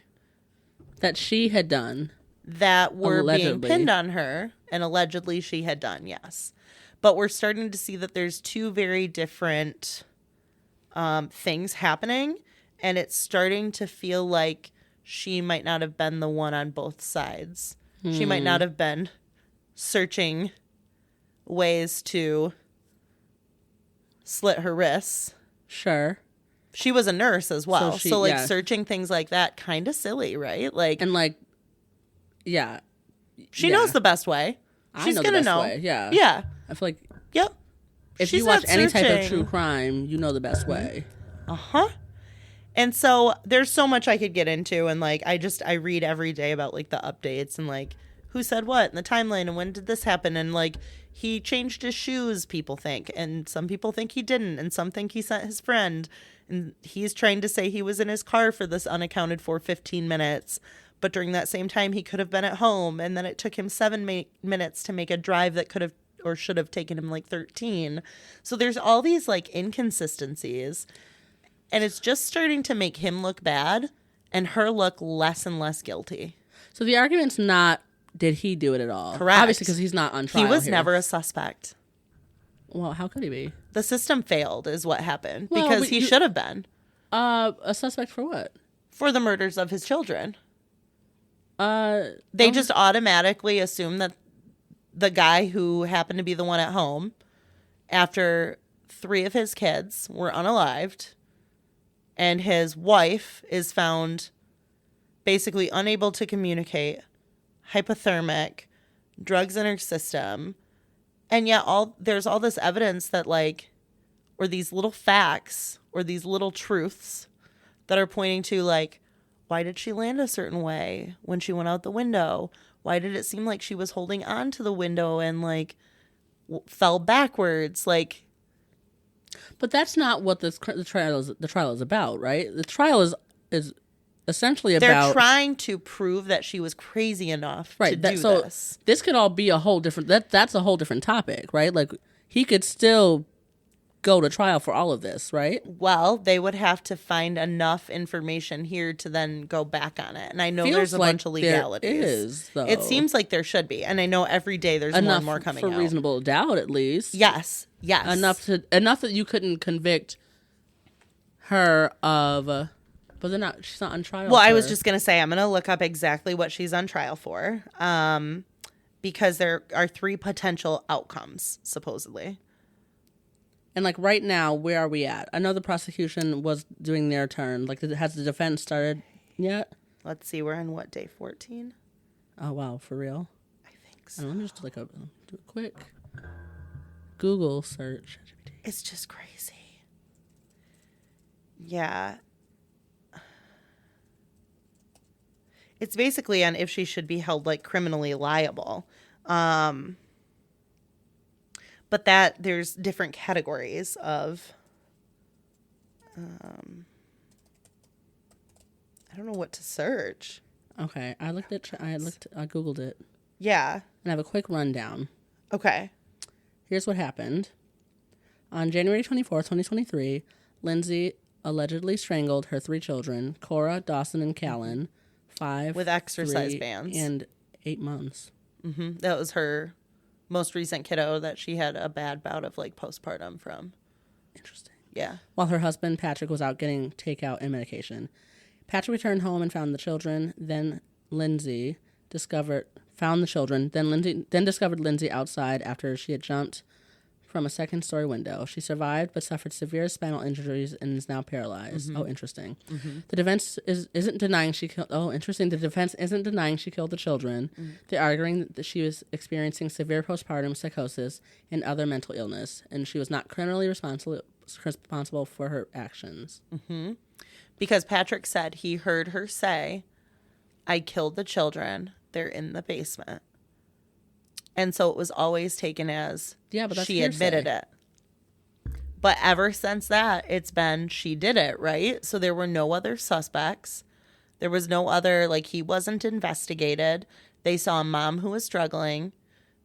That she had done. That were allegedly being pinned on her, and allegedly she had done, yes. But we're starting to see that there's two very different things happening, and it's starting to feel like she might not have been the one on both sides. She might not have been searching ways to slit her wrists. Sure. She was a nurse as well. So searching things like that, kind of silly, right? Yeah. She knows the best way. She's I know gonna the best know. way. Yeah. Yeah. I feel like Yep. if She's you watch not any type of searching. true crime, you know the best way. Uh-huh. And so there's so much I could get into, and I read every day about the updates and who said what in the timeline and when did this happen, and he changed his shoes, people think, and some people think he didn't, and some think he sent his friend, and he's trying to say he was in his car for this unaccounted for 15 minutes, but during that same time he could have been at home, and then it took him 7 minutes to make a drive that could have or should have taken him 13. So there's all these inconsistencies. And it's just starting to make him look bad and her look less and less guilty. So the argument's not, did he do it at all? Correct. Obviously, because he's not on trial. He was never a suspect. Well, how could he be? The system failed is what happened. Because he should have been. A suspect for what? For the murders of his children. They just automatically assume that the guy who happened to be the one at home, after 3 of his kids were unalived, and his wife is found basically unable to communicate, hypothermic, drugs in her system, and yet there's all this evidence that or these little facts or these little truths that are pointing to Why did she land a certain way when she went out the window? Why did it seem like she was holding on to the window and like fell backwards? Like, but that's not what the trial is about, right? The trial is essentially about they're trying to prove that she was crazy enough to do so this. This could all be a whole different that's a whole different topic, right? Like he could still go to trial for all of this, right? Well, they would have to find enough information here to then go back on it. And I know there's a bunch of legalities. There is, though. It seems like there should be. And I know every day there's more and more coming out. For reasonable doubt, at least. Yes. Enough that you couldn't convict her of... but she's not on trial. Well, I was just going to say, I'm going to look up exactly what she's on trial for. Because there are 3 potential outcomes, supposedly. And, like, right now, where are we at? I know the prosecution was doing their turn. Like, has the defense started yet? Let's see. We're on what, day 14? Oh, wow. For real? I think so. Let me just do a quick Google search. It's just crazy. Yeah. It's basically on if she should be held, like, criminally liable. But that there's different categories of, I don't know what to search. Okay, I Googled it. Yeah. And I have a quick rundown. Okay. Here's what happened. On January 24th, 2023, Lindsay allegedly strangled her 3 children, Cora, Dawson, and Callan, 5, with exercise bands. And 8 months. Mm-hmm. That was her most recent kiddo that she had a bad bout of like postpartum from. Interesting. Yeah. While her husband Patrick was out getting takeout and medication. Patrick returned home and found the children. Then Lindsay found the children. Then discovered Lindsay outside after she had jumped from a second-story window. She survived but suffered severe spinal injuries and is now paralyzed. Mm-hmm. Oh, interesting. Mm-hmm. The defense isn't denying she killed... Oh, interesting. The defense isn't denying she killed the children. Mm-hmm. They're arguing that she was experiencing severe postpartum psychosis and other mental illness, and she was not criminally responsible for her actions. Mm-hmm. Because Patrick said he heard her say, "I killed the children. They're in the basement." And so it was always taken as she admitted it. But ever since that, it's been she did it, right? So there were no other suspects. There was no other, like, he wasn't investigated. They saw a mom who was struggling,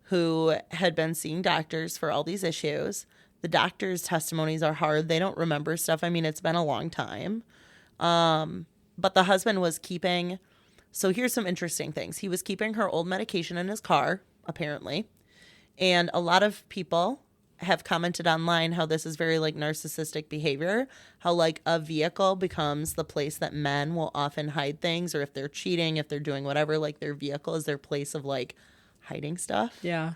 who had been seeing doctors for all these issues. The doctors' testimonies are hard. They don't remember stuff. I mean, it's been a long time. But the husband was keeping... So here's some interesting things. He was keeping her old medication in his car, apparently. And a lot of people have commented online how this is very like narcissistic behavior, how like a vehicle becomes the place that men will often hide things, or if they're cheating, if they're doing whatever, like their vehicle is their place of like hiding stuff. Yeah.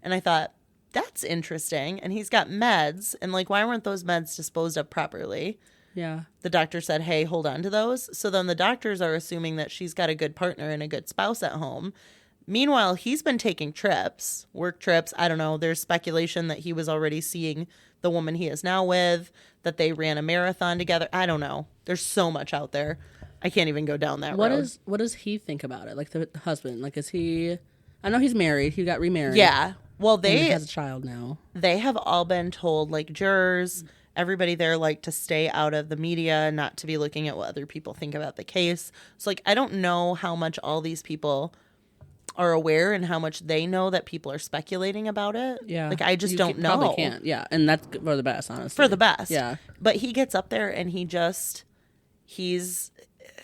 And I thought, that's interesting. And he's got meds, and like, why weren't those meds disposed of properly? Yeah. The doctor said, hey, hold on to those. So then the doctors are assuming that she's got a good partner and a good spouse at home. Meanwhile, he's been taking trips, work trips. I don't know. There's speculation that he was already seeing the woman he is now with, that they ran a marathon together. I don't know. There's so much out there. I can't even go down that road. What does he think about it? Like the husband? Like, is he... I know he's married. He got remarried. Yeah. Well, he has a child now. They have all been told, like, jurors... Everybody there, like, to stay out of the media, not to be looking at what other people think about the case. So, like, I don't know how much all these people are aware and how much they know that people are speculating about it. Yeah. Like, I just don't know. Probably can't. Yeah. And that's for the best, honestly. For the best. Yeah. But he gets up there and he's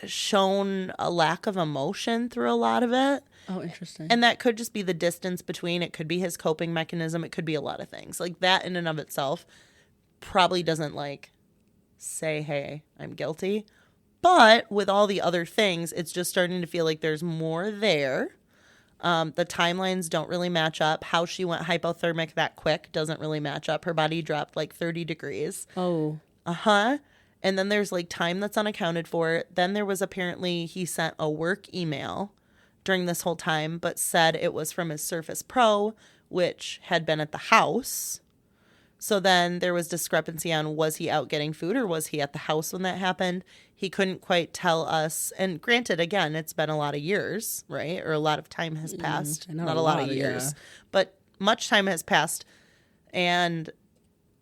shown a lack of emotion through a lot of it. Oh, interesting. And that could just be the distance between. It could be his coping mechanism. It could be a lot of things. Like, that in and of itself probably doesn't like say, hey, I'm guilty. But with all the other things, it's just starting to feel like there's more there. The timelines don't really match up. How she went hypothermic that quick doesn't really match up. Her body dropped like 30 degrees. Oh. Uh-huh. And then there's like time that's unaccounted for. Then there was apparently he sent a work email during this whole time, but said it was from his Surface Pro, which had been at the house. So then there was discrepancy on, was he out getting food or was he at the house when that happened? He couldn't quite tell us. And granted, again, it's been a lot of years, right? Or a lot of time has passed. Not a lot of years. But much time has passed. And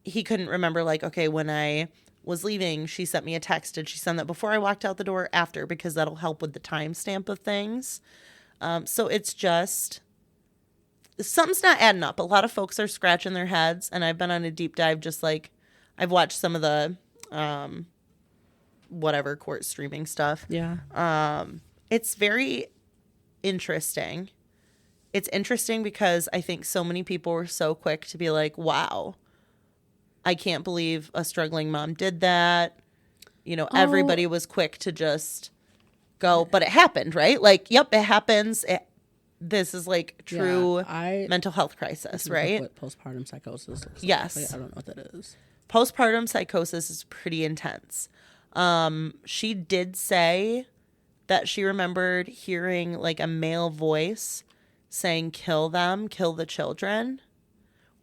he couldn't remember, like, okay, when I was leaving, she sent me a text. Did she send that before I walked out the door, after? Because that'll help with the timestamp of things. So it's just... something's not adding up. A lot of folks are scratching their heads, and I've been on a deep dive, just like I've watched some of the whatever court streaming stuff. Yeah. It's very interesting. It's interesting because I think so many people were so quick to be like, wow, I can't believe a struggling mom did that. You know, everybody was quick to just go, but it happened, right? Like, yep, it happens. This is like true mental health crisis, right? What postpartum psychosis looks yes. like. I don't know what that is. Postpartum psychosis is pretty intense. She did say that she remembered hearing like a male voice saying, kill them, kill the children,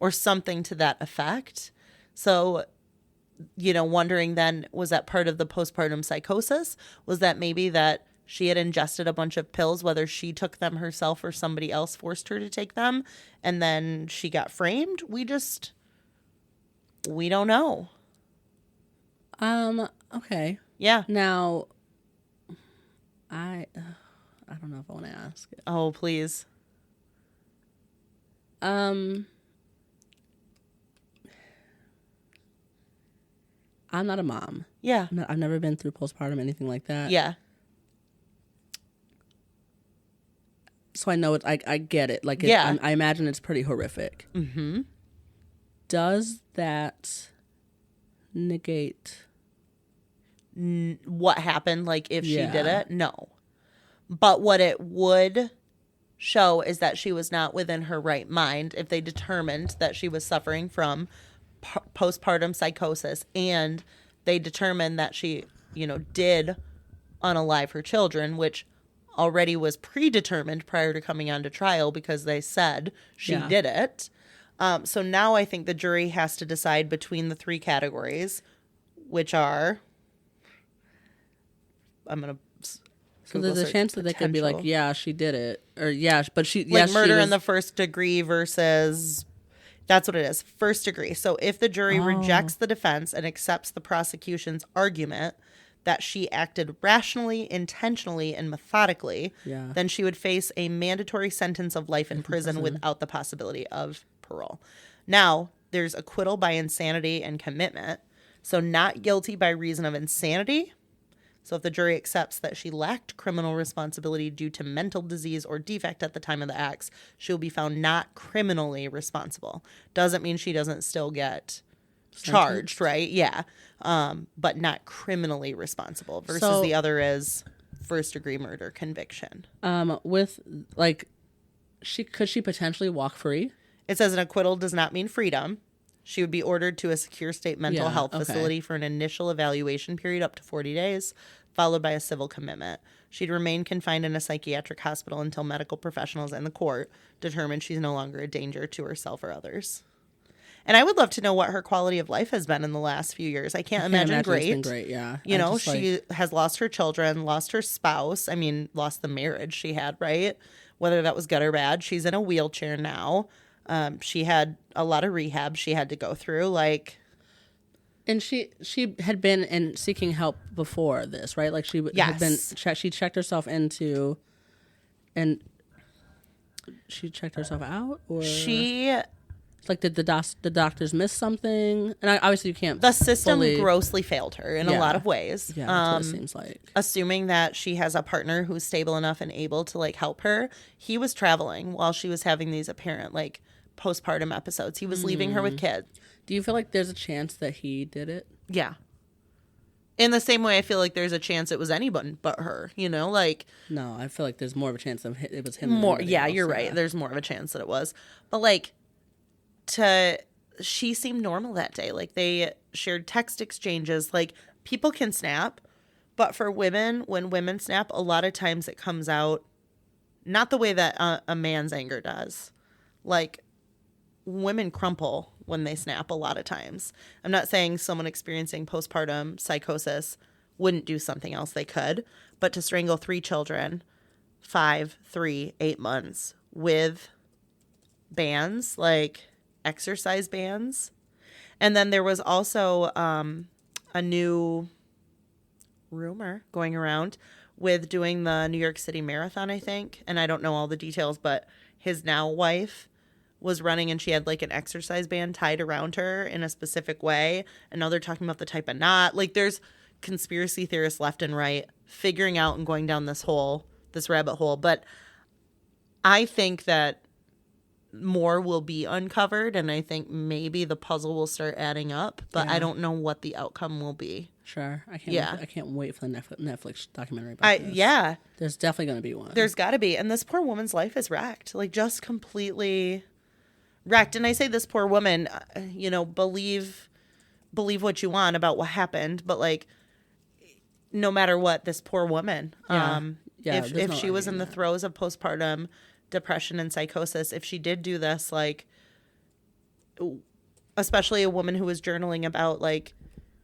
or something to that effect. So, you know, wondering then, was that part of the postpartum psychosis? Was that maybe that she had ingested a bunch of pills, whether she took them herself or somebody else forced her to take them, and then she got framed? We don't know. Okay. Yeah. Now, I don't know if I want to ask it. Oh, please. I'm not a mom. Yeah. I've never been through postpartum, anything like that. Yeah. So I know it. I get it. Like, I imagine it's pretty horrific. Mm-hmm. Does that negate what happened? Like, if she did it? No. But what it would show is that she was not within her right mind if they determined that she was suffering from postpartum psychosis, and they determined that she, you know, did unalive her children, which already was predetermined prior to coming onto trial because they said she did it. So now I think the jury has to decide between the three categories, which are, I'm going to... So there's a chance that they could be like, yeah, she did it. Or but she... Like murder in the first degree versus... That's what it is. First degree. So if the jury rejects the defense and accepts the prosecution's argument that she acted rationally, intentionally, and methodically, then she would face a mandatory sentence of life in prison without the possibility of parole. Now, there's acquittal by insanity and commitment. So not guilty by reason of insanity. So if the jury accepts that she lacked criminal responsibility due to mental disease or defect at the time of the acts, she will be found not criminally responsible. Doesn't mean she doesn't still get charged, right? Yeah. But not criminally responsible versus the other is first degree murder conviction. With like, could she potentially walk free? It says an acquittal does not mean freedom. She would be ordered to a secure state mental health facility for an initial evaluation period up to 40 days, followed by a civil commitment. She'd remain confined in a psychiatric hospital until medical professionals and the court determine she's no longer a danger to herself or others. And I would love to know what her quality of life has been in the last few years. I can't imagine great. It's been great, yeah. You know, she has lost her children, lost her spouse. I mean, lost the marriage she had, right? Whether that was good or bad. She's in a wheelchair now. She had a lot of rehab she had to go through, like. And she had been seeking help before this, right? Like she had been. She checked herself into, and she checked herself out, or she. Like, did the doctors miss something? And obviously, you can't. The system grossly failed her in a lot of ways. Yeah, that's what it seems like. Assuming that she has a partner who's stable enough and able to like help her. He was traveling while she was having these apparent like postpartum episodes. He was leaving her with kids. Do you feel like there's a chance that he did it? Yeah. In the same way, I feel like there's a chance it was anyone but her. You know, like. No, I feel like there's more of a chance that it was him. More, yeah, you're right. There's more of a chance that it was, but like. She seemed normal that day. Like they shared text exchanges. Like people can snap, but for women, when women snap, a lot of times it comes out not the way that a man's anger does. Like women crumple when they snap a lot of times. I'm not saying someone experiencing postpartum psychosis wouldn't do something else. They could. But to strangle 3 children, 5, 3, 8 months with bands, like exercise bands. And then there was also a new rumor going around with doing the New York City Marathon, I think. And I don't know all the details, but his now wife was running and she had like an exercise band tied around her in a specific way. And now they're talking about the type of knot. Like there's conspiracy theorists left and right figuring out and going down this rabbit hole. But I think that more will be uncovered, and I think maybe the puzzle will start adding up, but I don't know what the outcome will be. Sure. I can't wait for the Netflix documentary about this. Yeah. There's definitely going to be one. There's got to be. And this poor woman's life is wrecked. Like, just completely wrecked. And I say this poor woman, believe what you want about what happened, but, like, no matter what, this poor woman, if she was in the throes of postpartum depression and psychosis, if she did do this, like, especially a woman who was journaling about, like,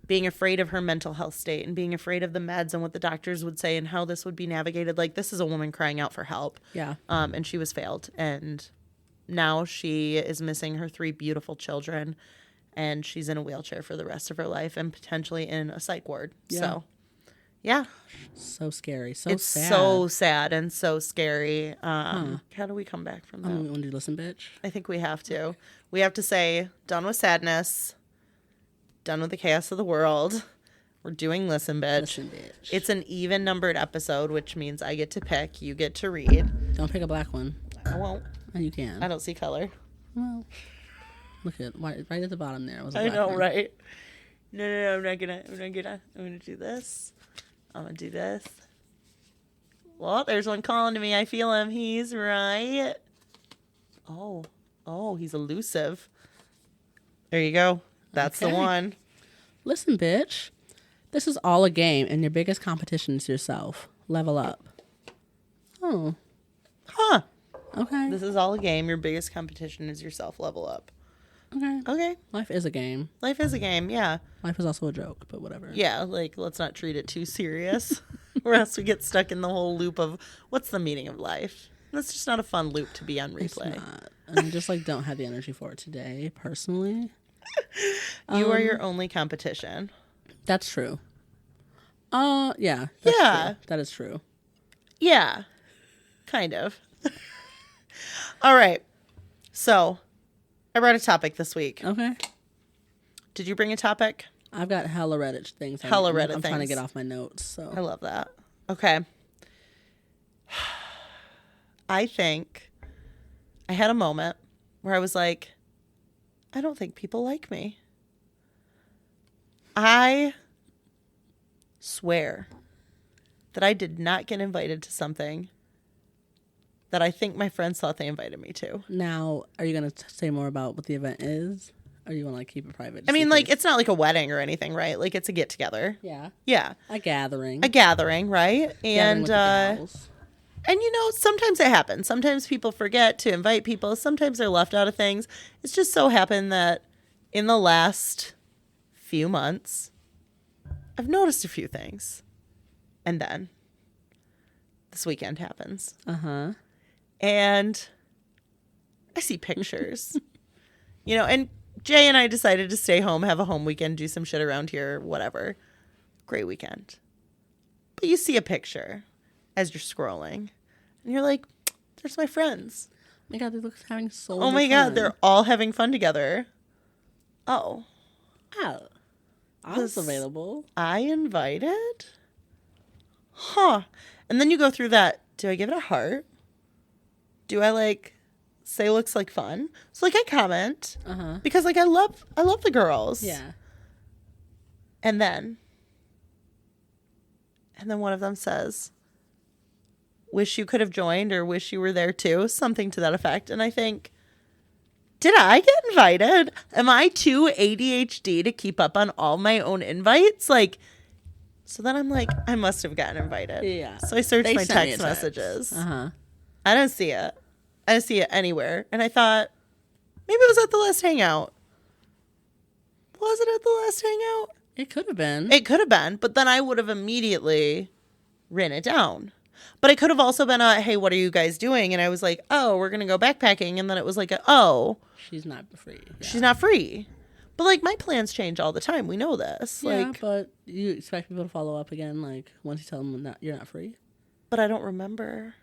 being afraid of her mental health state and being afraid of the meds and what the doctors would say and how this would be navigated. Like, this is a woman crying out for help. Yeah. And she was failed. And now she is missing her 3 beautiful children, and she's in a wheelchair for the rest of her life and potentially in a psych ward. Yeah. So, yeah. So scary. It's so sad and so scary. How do we come back from that? We want to listen, bitch? I think we have to. We have to say, done with sadness, done with the chaos of the world. We're doing Listen, Bitch. Listen, bitch. It's an even numbered episode, which means I get to pick, you get to read. Don't pick a black one. I won't. Oh, you can. I don't see color. Well, look at right at the bottom there. Was a I black know, one. right? No, I'm gonna do this. I'm gonna do this. Well, there's one calling to me. I feel him. He's right. Oh, he's elusive. There you go. That's the one. Listen, bitch. This is all a game, and your biggest competition is yourself. Level up. Oh. Huh. Okay. This is all a game. Your biggest competition is yourself. Level up. Okay. Life is a game. Life is a game, yeah. Life is also a joke, but whatever. Yeah, like, let's not treat it too serious, or else we get stuck in the whole loop of, what's the meaning of life? That's just not a fun loop to be on replay. It's not. I just, don't have the energy for it today, personally. You are your only competition. That's true. Yeah. That's true. That is true. Yeah. Kind of. All right. So, I brought a topic this week. Okay. Did you bring a topic? I've got hella Reddit things. I'm trying to get off my notes. So I love that. Okay. I think I had a moment where I was like, I don't think people like me. I swear that I did not get invited to something that I think my friends thought they invited me to. Now, are you going to say more about what the event is? Or you want to keep it private? I mean, it's not like a wedding or anything, right? Like, it's a get-together. Yeah. Yeah. A gathering, right? And, sometimes it happens. Sometimes people forget to invite people. Sometimes they're left out of things. It's just so happened that in the last few months, I've noticed a few things. And then this weekend happens. Uh-huh. And I see pictures, and Jay and I decided to stay home, have a home weekend, do some shit around here, whatever. Great weekend. But you see a picture as you're scrolling and you're like, there's my friends. Oh my God, they look having so much fun. Oh my God, they're all having fun together. Oh. I was available. I invited? Huh. And then you go through that. Do I give it a heart? Do I say looks like fun? So I comment because I love the girls. Yeah. And then one of them says, wish you could have joined or wish you were there too, something to that effect. And I think, did I get invited? Am I too ADHD to keep up on all my own invites? So then I'm like, I must have gotten invited. Yeah. So I searched my text messages. I didn't see it. I didn't see it anywhere. And I thought, maybe it was at the last hangout. Was it at the last hangout? It could have been. It could have been, but then I would have immediately written it down. But it could have also been a, hey, what are you guys doing? And I was like, oh, we're going to go backpacking. And then it was like, she's not free. Yeah. She's not free. But, like, my plans change all the time. We know this. Yeah, like, but you expect people to follow up again, like, once you tell them you're not free? But I don't remember.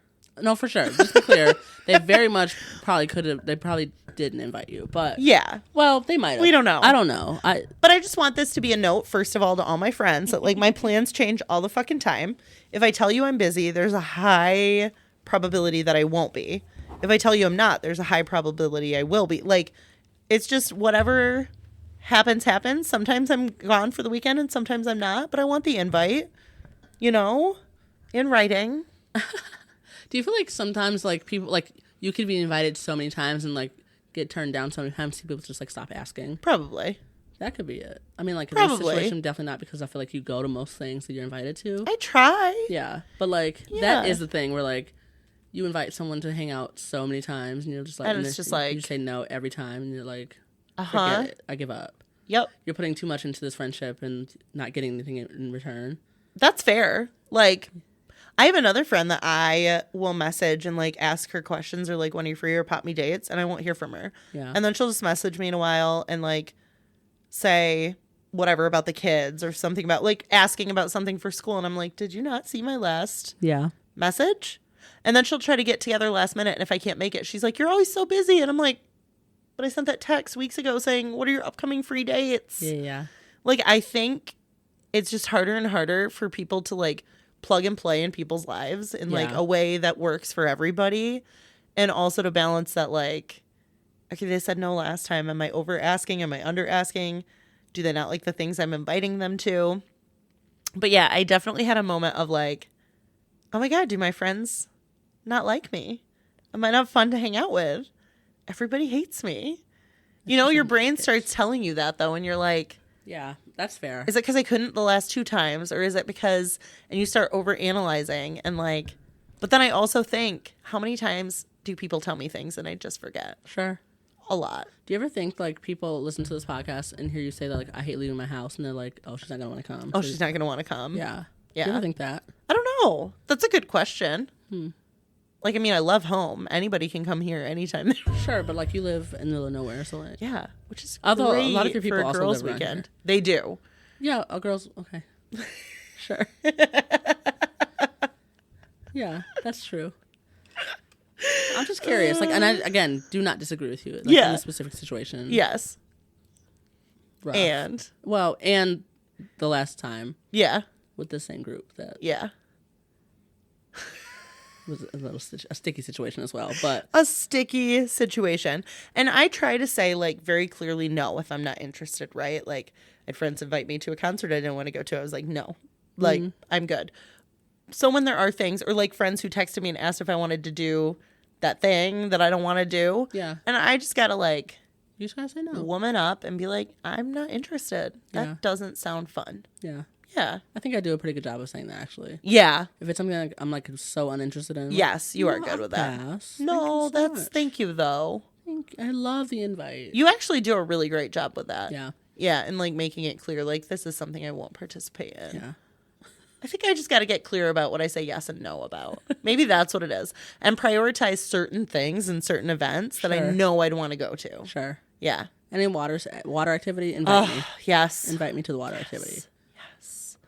No, for sure. Just to be clear, they very much probably could have, they probably didn't invite you. But, yeah. Well, they might have. We don't know. I don't know. But I just want this to be a note, first of all, to all my friends, that, like, my plans change all the fucking time. If I tell you I'm busy, there's a high probability that I won't be. If I tell you I'm not, there's a high probability I will be. Like, it's just whatever happens. Sometimes I'm gone for the weekend and sometimes I'm not, but I want the invite, in writing. Do you feel like sometimes, like, people, like, you could be invited so many times and, like, get turned down so many times, people just, like, stop asking? Probably. That could be it. I mean, like, in Probably. this situation, definitely not, because I feel like you go to most things that you're invited to. I try. Yeah. But, like, that is the thing where, like, you invite someone to hang out so many times and you're just like, and it's just like, you say no every time and you're like, uh-huh. forget it. I give up. Yep. You're putting too much into this friendship and not getting anything in return. That's fair. Like, I have another friend that I will message and, like, ask her questions or, like, when are you free or pop me dates, and I won't hear from her. Yeah. And then she'll just message me in a while and, like, say whatever about the kids or something about, like, asking about something for school. And I'm like, did you not see my last message? And then she'll try to get together last minute. And if I can't make it, she's like, you're always so busy. And I'm like, but I sent that text weeks ago saying, what are your upcoming free dates? Yeah. Like, I think it's just harder and harder for people to, like, plug and play in people's lives in, like, a way that works for everybody. And also to balance that, like, okay, they said no last time. Am I over asking? Am I under asking? Do they not like the things I'm inviting them to? But yeah, I definitely had a moment of, like, oh my God, do my friends not like me? Am I not fun to hang out with? Everybody hates me. Your brain starts telling you that, though, and you're like, yeah, that's fair. Is it because I couldn't the last 2 times? Or is it because, and you start over analyzing and, like, but then I also think, how many times do people tell me things and I just forget? Sure. A lot. Do you ever think, like, people listen to this podcast and hear you say that, like, I hate leaving my house, and they're like, oh, she's not going to want to come. Oh, she's not going to want to come. Yeah. Yeah. Do you ever think that? I don't know. That's a good question. Like, I mean, I love home. Anybody can come here anytime. Sure, but, like, you live in the middle of nowhere, so, like. Yeah, which is although great a lot of your people for a also girls' live around weekend. here. They do. Yeah, girls. Okay. Sure. Yeah, that's true. I'm just curious. Like, and I, again, do not disagree with you. Like, in this specific situation. Yes. Rough. And the last time. Yeah. With the same group that. Yeah. Was a sticky situation as well, but a sticky situation. And I try to say, like, very clearly no if I'm not interested, right? Like, I had friends invite me to a concert I didn't want to go to. I was like, no, like, I'm good. So when there are things, or like friends who texted me and asked if I wanted to do that thing that I don't want to do, and I just gotta, like, you just gotta say no, woman up and be like, I'm not interested. That doesn't sound fun. Yeah. I think I do a pretty good job of saying that, actually. Yeah. If it's something like I'm, like, so uninterested in. Yes, you are good with that. Pass. No, thank you, though. I love the invite. You actually do a really great job with that. Yeah. Yeah, and, like, making it clear, like, this is something I won't participate in. Yeah. I think I just got to get clear about what I say yes and no about. Maybe that's what it is. And prioritize certain things and certain events that I know I'd want to go to. Sure. Yeah. Any water activity, invite me. Yes. Invite me to the water activity.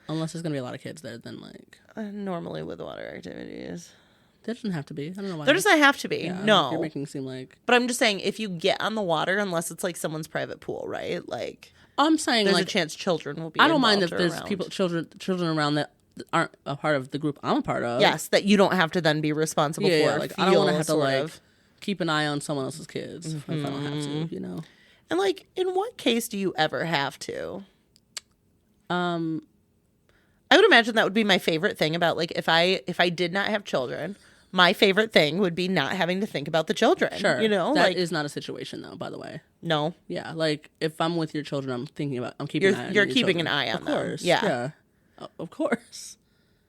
Unless there's going to be a lot of kids there, then, like. Normally with water activities. There doesn't have to be. I don't know why. There doesn't have to be. Yeah, no. You're making it seem like. But I'm just saying, if you get on the water, unless it's, like, someone's private pool, right? Like. I'm saying, there's like. a chance children will be I don't mind if involved there's around. children around that aren't a part of the group I'm a part of. Yes, that you don't have to then be responsible for. Yeah, like, I don't want to have to, like, of. keep an eye on someone else's kids if I don't have to, you know? And, like, in what case do you ever have to? I would imagine that would be my favorite thing about, like, if I did not have children, my favorite thing would be not having to think about the children. Sure. You know? That like, is not a situation, though, by the way. No. Yeah, like, if I'm with your children, I'm keeping an eye on your keeping children. an eye on of them. Course. Yeah. Of course.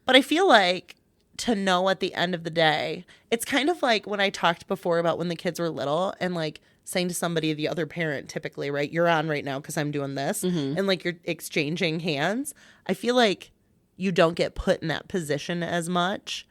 But I feel like to know at the end of the day, it's kind of like when I talked before about when the kids were little and, like, saying to somebody, the other parent typically, right, you're on right now because I'm doing this, and like you're exchanging hands, I feel like you don't get put in that position as much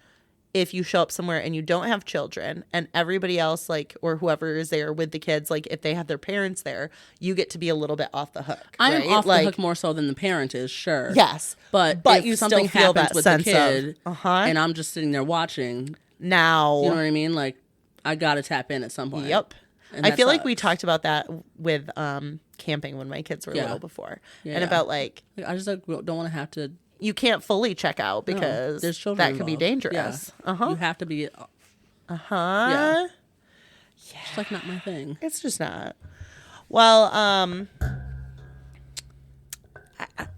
if you show up somewhere and you don't have children and everybody else, like, or whoever is there with the kids, like if they have their parents there, you get to be a little bit off the hook. I am right? off like, the hook more so than the parent is, sure. Yes. But if you something still feel happens that with sense the kid of, and I'm just sitting there watching, now. you know what I mean? Like, I got to tap in at some point. Yep. And I feel like we talked about that with camping when my kids were little before. Yeah, and about like I just like, don't want to have to. You can't fully check out because there's children that could be involved. dangerous. Yeah. You have to be. Yeah. Yeah. It's like not my thing. It's just not. Well,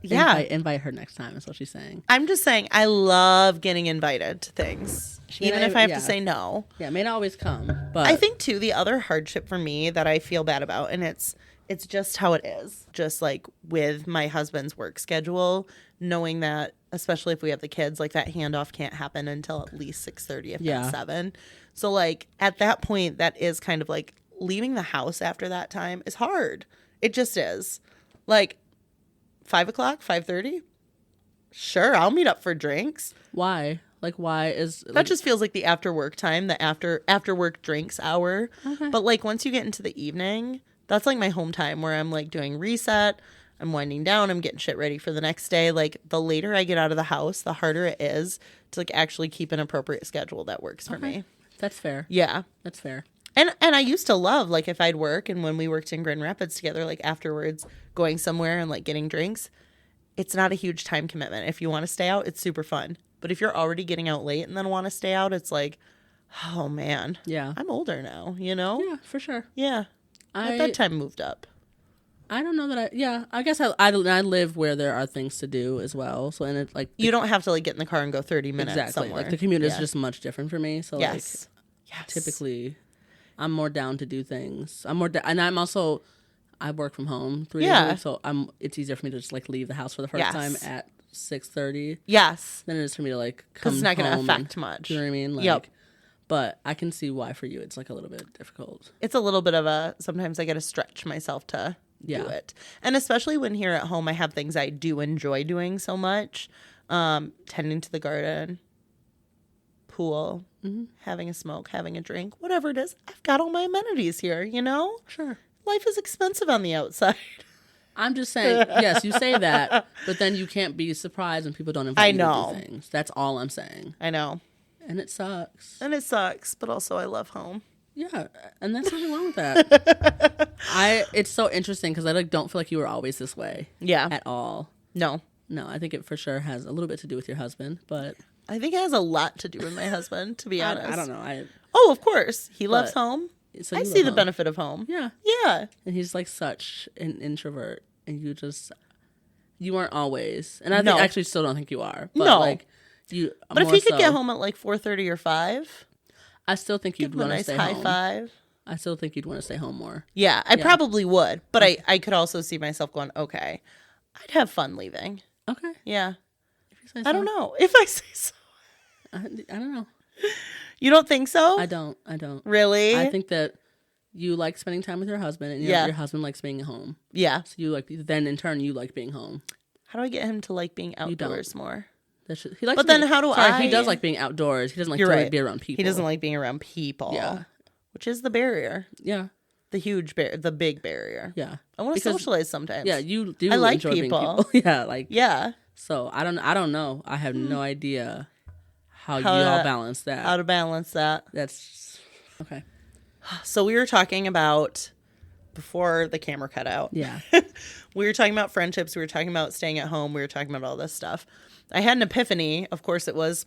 yeah. Invite her next time is what she's saying. I'm just saying I love getting invited to things. Even if I have to say no. Yeah, it may not always come. But I think too, the other hardship for me that I feel bad about, and it's just how it is, just like with my husband's work schedule, knowing that, especially if we have the kids, like that handoff can't happen until at least 6:30, if not 7. So like at that point, that is kind of like leaving the house after that time is hard. It just is. Like 5 o'clock, 5:30. Sure, I'll meet up for drinks. Why? Like, why is that just feels like the after work time, the after work drinks hour. Okay. But like once you get into the evening, that's like my home time where I'm like doing reset, I'm winding down, I'm getting shit ready for the next day. Like the later I get out of the house, the harder it is to like actually keep an appropriate schedule that works for me. That's fair. Yeah. That's fair. And I used to love, like, if I'd work and when we worked in Grand Rapids together, like afterwards going somewhere and like getting drinks, it's not a huge time commitment. If you want to stay out, it's super fun. But if you're already getting out late and then want to stay out, it's like, oh man, yeah, I'm older now, you know? Yeah, for sure. Yeah. My bedtime moved up. I don't know that I guess I live where there are things to do as well. So, and it like, you don't have to like get in the car and go 30 minutes exactly. somewhere. Like the commute is just much different for me. So yes. Like, typically I'm more down to do things. And I'm also, I work from home 3 days a week, so it's easier for me to just like leave the house for the first time at 6:30. Yes. Than it is for me to like come home. It's not going to affect much. You know what I mean? Like, yep. But I can see why for you it's like a little bit difficult. It's a little bit of sometimes I got to stretch myself to do it. And especially when here at home I have things I do enjoy doing so much. Tending to the garden, pool, having a smoke, having a drink, whatever it is. I've got all my amenities here, you know? Sure. Life is expensive on the outside. I'm just saying, yes, you say that, but then you can't be surprised when people don't invite you to do things. That's all I'm saying. I know. And it sucks. But also I love home. Yeah, and that's nothing wrong with that. It's so interesting because I like don't feel like you were always this way. Yeah. At all. No, I think it for sure has a little bit to do with your husband, but I think it has a lot to do with my husband, to be honest. I don't know. Of course. He loves home. So I see the benefit of home. Yeah. Yeah. And he's like such an introvert, and you aren't always. And I think, actually still don't think you are. But no. Like, but if he could get home at like 4:30 or 5, I still think you'd want to stay home. High five. I still think you'd want to stay home more. Yeah, I probably would. But I could also see myself going, okay, I'd have fun leaving. Okay. Yeah. If you say so. I don't know. If I say so. I don't know. You don't think so? I don't. Really? I think that you like spending time with your husband, and your husband likes being at home. Yeah. So you like, then in turn, you like being home. How do I get him to like being outdoors more? He likes but then how do He does like being outdoors. He doesn't like to be around people. He doesn't like being around people. Yeah. Which is the barrier. Yeah. The big barrier. Yeah. I want to socialize sometimes. Yeah, you do. I like enjoy people. Being people. Yeah, like. Yeah. So I don't know. I have no idea how you all balance that. How to balance that. That's okay. So we were talking about before the camera cut out. Yeah. We were talking about friendships. We were talking about staying at home. We were talking about all this stuff. I had an epiphany. Of course, it was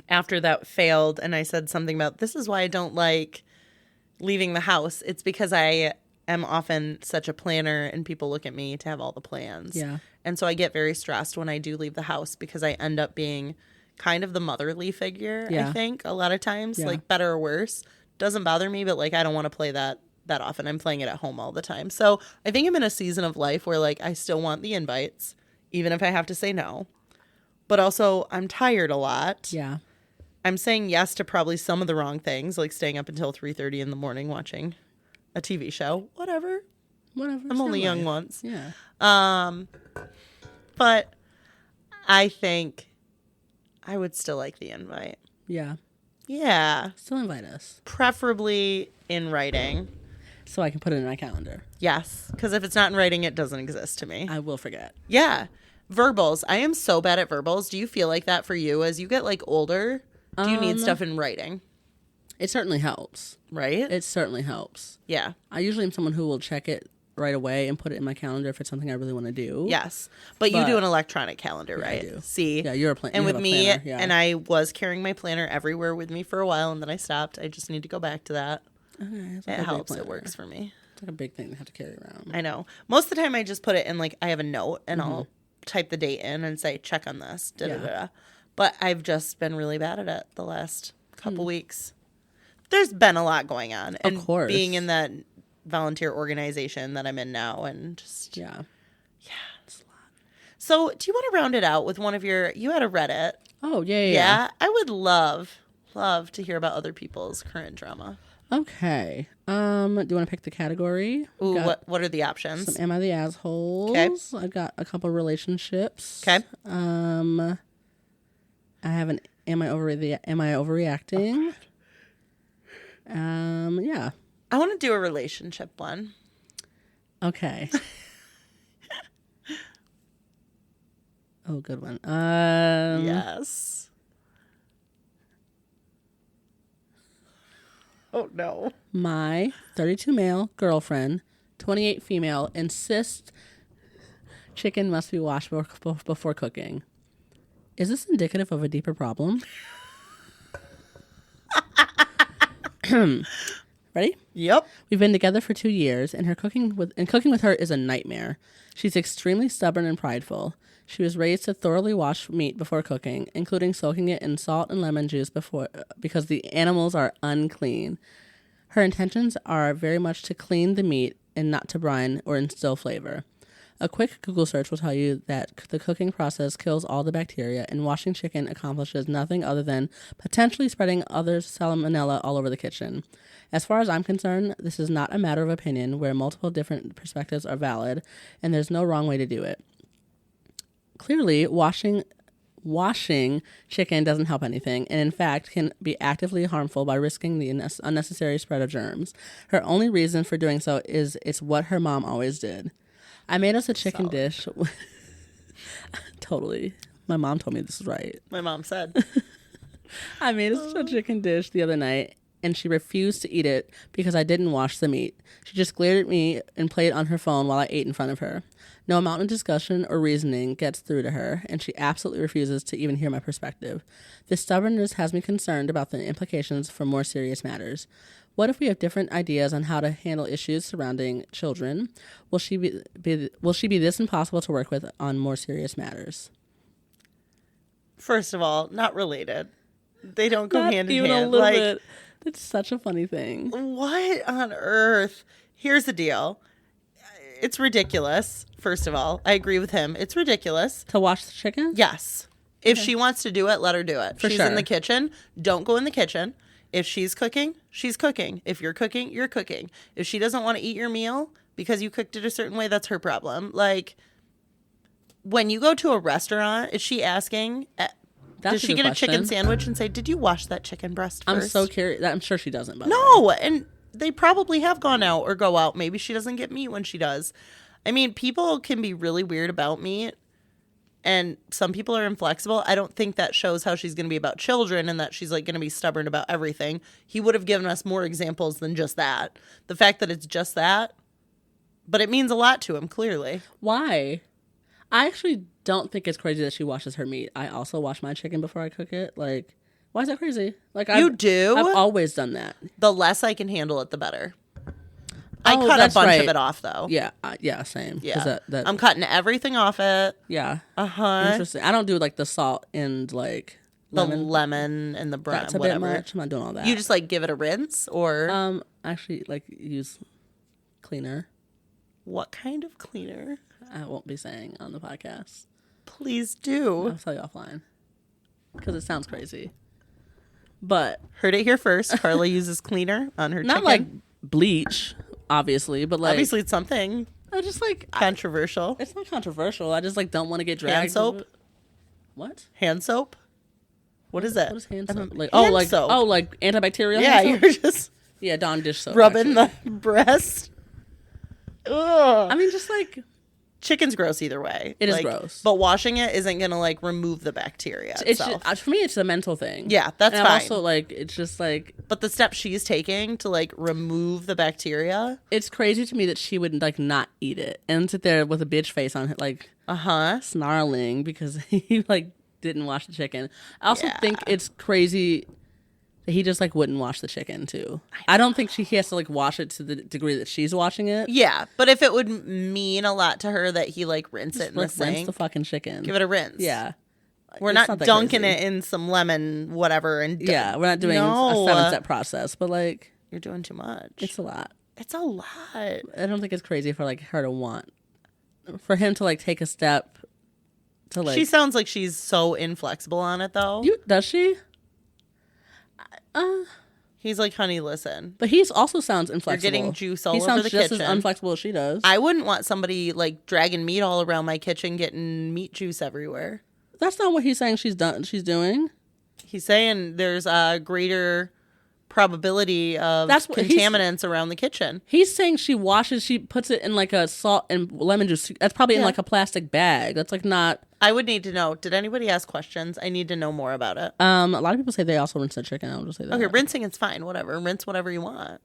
after that failed. And I said something about, this is why I don't like leaving the house. It's because I am often such a planner and people look at me to have all the plans. Yeah. And so I get very stressed when I do leave the house because I end up being kind of the motherly figure, I think, a lot of times, like better or worse. Doesn't bother me, but like I don't want to play that often. I'm playing it at home all the time. So I think I'm in a season of life where like I still want the invites, even if I have to say no. But also I'm tired a lot. Yeah. I'm saying yes to probably some of the wrong things, like staying up until 3:30 in the morning watching a TV show. Whatever. I'm only still young life. once. Yeah. But I think I would still like the invite. Yeah. Yeah. Still invite us. Preferably in writing. So I can put it in my calendar. Yes. Because if it's not in writing, it doesn't exist to me. I will forget. Yeah. Verbals. I am so bad at verbals. Do you feel like that for you as you get like older? Do you need stuff in writing? It certainly helps. Right? It certainly helps. Yeah. I usually am someone who will check it right away and put it in my calendar if it's something I really want to do. Yes. But you do an electronic calendar, right? I do. See? Yeah, you're a planner. And with me, planner, yeah. and I was carrying my planner everywhere with me for a while, and then I stopped. I just need to go back to that. Okay, It helps. It works for me. It's like a big thing to have to carry around. I know. Most of the time, I just put it in, like, I have a note, and I'll type the date in and say, check on this. Da-da-da-da. But I've just been really bad at it the last couple weeks. There's been a lot going on. And of course. Being in that volunteer organization that I'm in now, and just... Yeah. It's a lot. So, do you want to round it out with one of your... You had a Reddit. Oh, yeah. Yeah? I would love to hear about other people's current drama. Okay. Do you want to pick the category? Ooh, what are the options? Some Am I the Assholes? Okay. I've got a couple relationships. Okay. I have an Am I overreacting? Yeah. I want to do a relationship one. Okay. Oh, good one. Yes. Oh, no. My 32 male girlfriend, 28 female, insists chicken must be washed before cooking. Is this indicative of a deeper problem? Ready? Yep. We've been together for 2 years, and cooking with her is a nightmare. She's extremely stubborn and prideful. She was raised to thoroughly wash meat before cooking, including soaking it in salt and lemon juice because the animals are unclean. Her intentions are very much to clean the meat and not to brine or instill flavor. A quick Google search will tell you that the cooking process kills all the bacteria, and washing chicken accomplishes nothing other than potentially spreading other salmonella all over the kitchen. As far as I'm concerned, this is not a matter of opinion where multiple different perspectives are valid, and there's no wrong way to do it. Clearly, washing chicken doesn't help anything, and in fact can be actively harmful by risking the unnecessary spread of germs. Her only reason for doing so is it's what her mom always did. I made us a chicken dish. Totally. My mom told me this is right. My mom said. I made us a chicken dish the other night, and she refused to eat it because I didn't wash the meat. She just glared at me and played on her phone while I ate in front of her. No amount of discussion or reasoning gets through to her, and she absolutely refuses to even hear my perspective. This stubbornness has me concerned about the implications for more serious matters. What if we have different ideas on how to handle issues surrounding children? Will she be this impossible to work with on more serious matters? First of all, not related. They don't go Not hand in even hand. a little bit. That's such a funny thing. What on earth? Here's the deal. It's ridiculous. First of all, I agree with him. It's ridiculous. To wash the chicken? Yes. If she wants to do it, let her do it. For She's sure. in the kitchen. Don't go in the kitchen. If she's cooking, she's cooking. If you're cooking, you're cooking. If she doesn't want to eat your meal because you cooked it a certain way, that's her problem. Like, when you go to a restaurant, is she asking, does she get a chicken sandwich and say, did you wash that chicken breast first? I'm so curious. I'm sure she doesn't. No, and they probably have gone out or go out. Maybe she doesn't get meat when she does. I mean, people can be really weird about meat, and some people are inflexible. I don't think that shows how she's going to be about children and that she's like going to be stubborn about everything. He would have given us more examples than just that. The fact that it's just that, but it means a lot to him, clearly. Why? I actually don't think it's crazy that she washes her meat. I also wash my chicken before I cook it. Like, why is that crazy? Like, You do? I've always done that. The less I can handle it, the better. I cut a bunch of it off, though. Yeah, yeah, same. Yeah, I'm cutting everything off it. Yeah. Uh-huh. Interesting. I don't do like the salt and like lemon. The lemon and the brown, That's a whatever. bit much. I'm not doing all that. You just like give it a rinse, or actually like use cleaner. What kind of cleaner? I won't be saying on the podcast. Please do. I'll tell you offline because it sounds crazy. But heard it here first. Carla uses cleaner on her not chicken. like bleach. obviously, but like obviously it's something I just like controversial. it's not controversial. I just like don't want to get dragged. Hand soap? What? Hand soap? What is that? What is hand soap? Like hand soap. like antibacterial. Yeah, hand soap? you're just Dawn dish soap. rubbing actually. the breast. Ugh. I mean, just like Chicken's gross either way. It is gross. But washing it isn't going to like remove the bacteria it's itself. just, for me, it's a mental thing. Yeah, that's and fine. Also, like it's just like but the steps she's taking to like remove the bacteria. It's crazy to me that she would like not eat it and sit there with a bitch face on it, like snarling because he like didn't wash the chicken. I also think it's crazy that he just like wouldn't wash the chicken too. I don't think he has to like wash it to the degree that she's washing it. Yeah, but if it would mean a lot to her that he like rinse it in the sink, rinse the fucking chicken. Give it a rinse. Yeah, we're not dunking it in some lemon whatever and we're not doing a 7-step process. But like you're doing too much. It's a lot. It's a lot. I don't think it's crazy for like her to want for him to like take a step to like. She sounds like she's so inflexible on it though. Does she? He's like, honey, listen. But he also sounds inflexible. You're getting juice all over the kitchen. He sounds just as inflexible as she does. I wouldn't want somebody like dragging meat all around my kitchen, getting meat juice everywhere. That's not what he's saying she's doing. He's saying there's a greater probability of contaminants around the kitchen. He's saying she puts it in like a salt and lemon juice. That's probably in like a plastic bag. That's like not. I would need to know. Did anybody ask questions? I need to know more about it. A lot of people say they also rinse the chicken. I'll just say that. Okay, rinsing is fine. Whatever. Rinse whatever you want.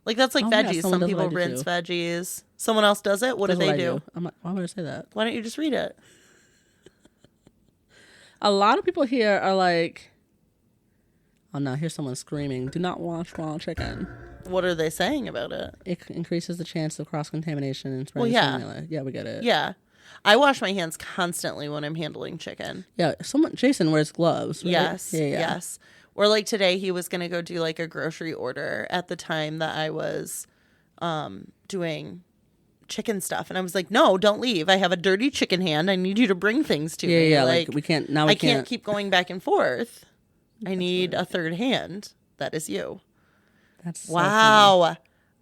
Like that's like veggies. Yeah, some people rinse veggies. Someone else does it. What do they do? Why would I say that? Why don't you just read it? A lot of people here are like, oh no, here's someone screaming, do not wash raw chicken. What are they saying about it? It increases the chance of cross-contamination and spreading salmonella. Yeah, we get it. Yeah. I wash my hands constantly when I'm handling chicken. Yeah, Jason wears gloves, right? Yes, yes. Or like today he was going to go do like a grocery order at the time that I was doing chicken stuff. And I was like, no, don't leave. I have a dirty chicken hand. I need you to bring things to me. Yeah, like we can't, now we can't. I can't keep going back and forth. I need a third hand. That is you. That's so wow. funny.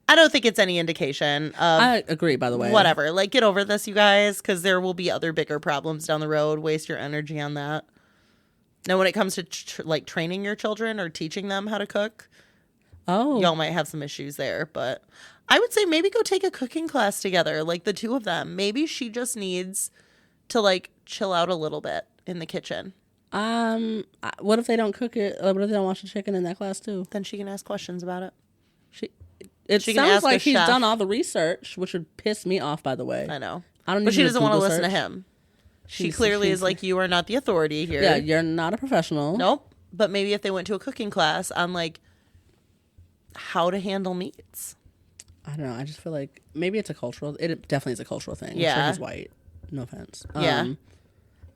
I don't think it's any indication of... I agree, by the way. Whatever. Like, get over this, you guys, because there will be other bigger problems down the road. Waste your energy on that. Now, when it comes to, training your children or teaching them how to cook, y'all might have some issues there. But I would say maybe go take a cooking class together, like the two of them. Maybe she just needs to, like, chill out a little bit in the kitchen. What if they don't cook it? What if they don't wash the chicken in that class, too? Then she can ask questions about it. It sounds like he's done all the research, which would piss me off, by the way. I know. But she doesn't want to listen to him. She clearly is like, you are not the authority here. Yeah, you're not a professional. Nope. But maybe if they went to a cooking class on, like, how to handle meats. I don't know. I just feel like maybe it's a cultural... It definitely is a cultural thing. Yeah. I'm sure he's white. No offense. Yeah.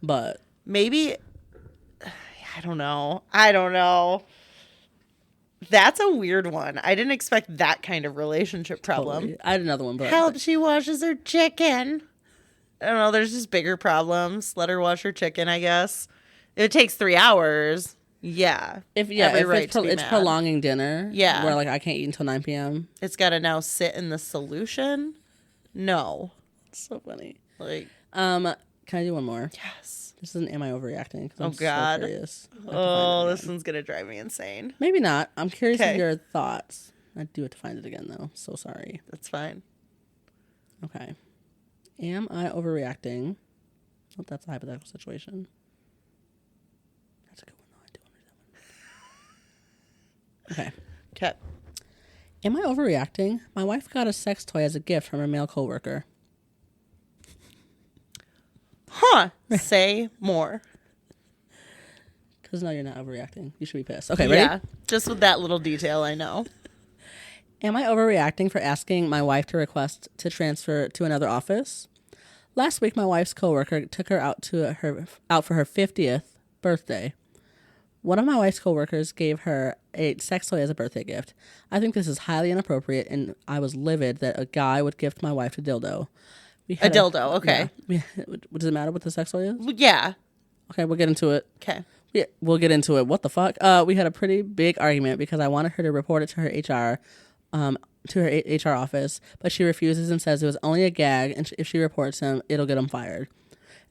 But... Maybe... I don't know. That's a weird one. I didn't expect that kind of relationship problem. Totally. I had another one, but... Help, she washes her chicken. I don't know. There's just bigger problems. Let her wash her chicken, I guess. If it takes 3 hours, if it's prolonging dinner, where like I can't eat until 9 p.m. It's got to now sit in the solution. No, it's so funny. Like, can I do one more? Yes. This isn't Am I Overreacting? Oh God. So curious. This one's gonna drive me insane. Maybe not. I'm curious of your thoughts. I do have to find it again though. So sorry. That's fine. Okay. Am I overreacting? Oh, that's a hypothetical situation. That's a good one though. I do want that one. Okay. Okay. Am I overreacting? My wife got a sex toy as a gift from a male coworker. Huh. Say more. Because no, you're not overreacting. You should be pissed. Okay, ready? Yeah. Just with that little detail, I know. Am I overreacting for asking my wife to request to transfer to another office? Last week, my wife's coworker took her out for her 50th birthday. One of my wife's coworkers gave her a sex toy as a birthday gift. I think this is highly inappropriate, and I was livid that a guy would gift my wife a dildo. A dildo, okay. Yeah. Does it matter what the sex toy is? Yeah. Okay, we'll get into it. Okay. Yeah, we'll get into it. What the fuck? We had a pretty big argument because I wanted her to report it to her HR to her HR office, but she refuses and says it was only a gag, and if she reports him, it'll get him fired.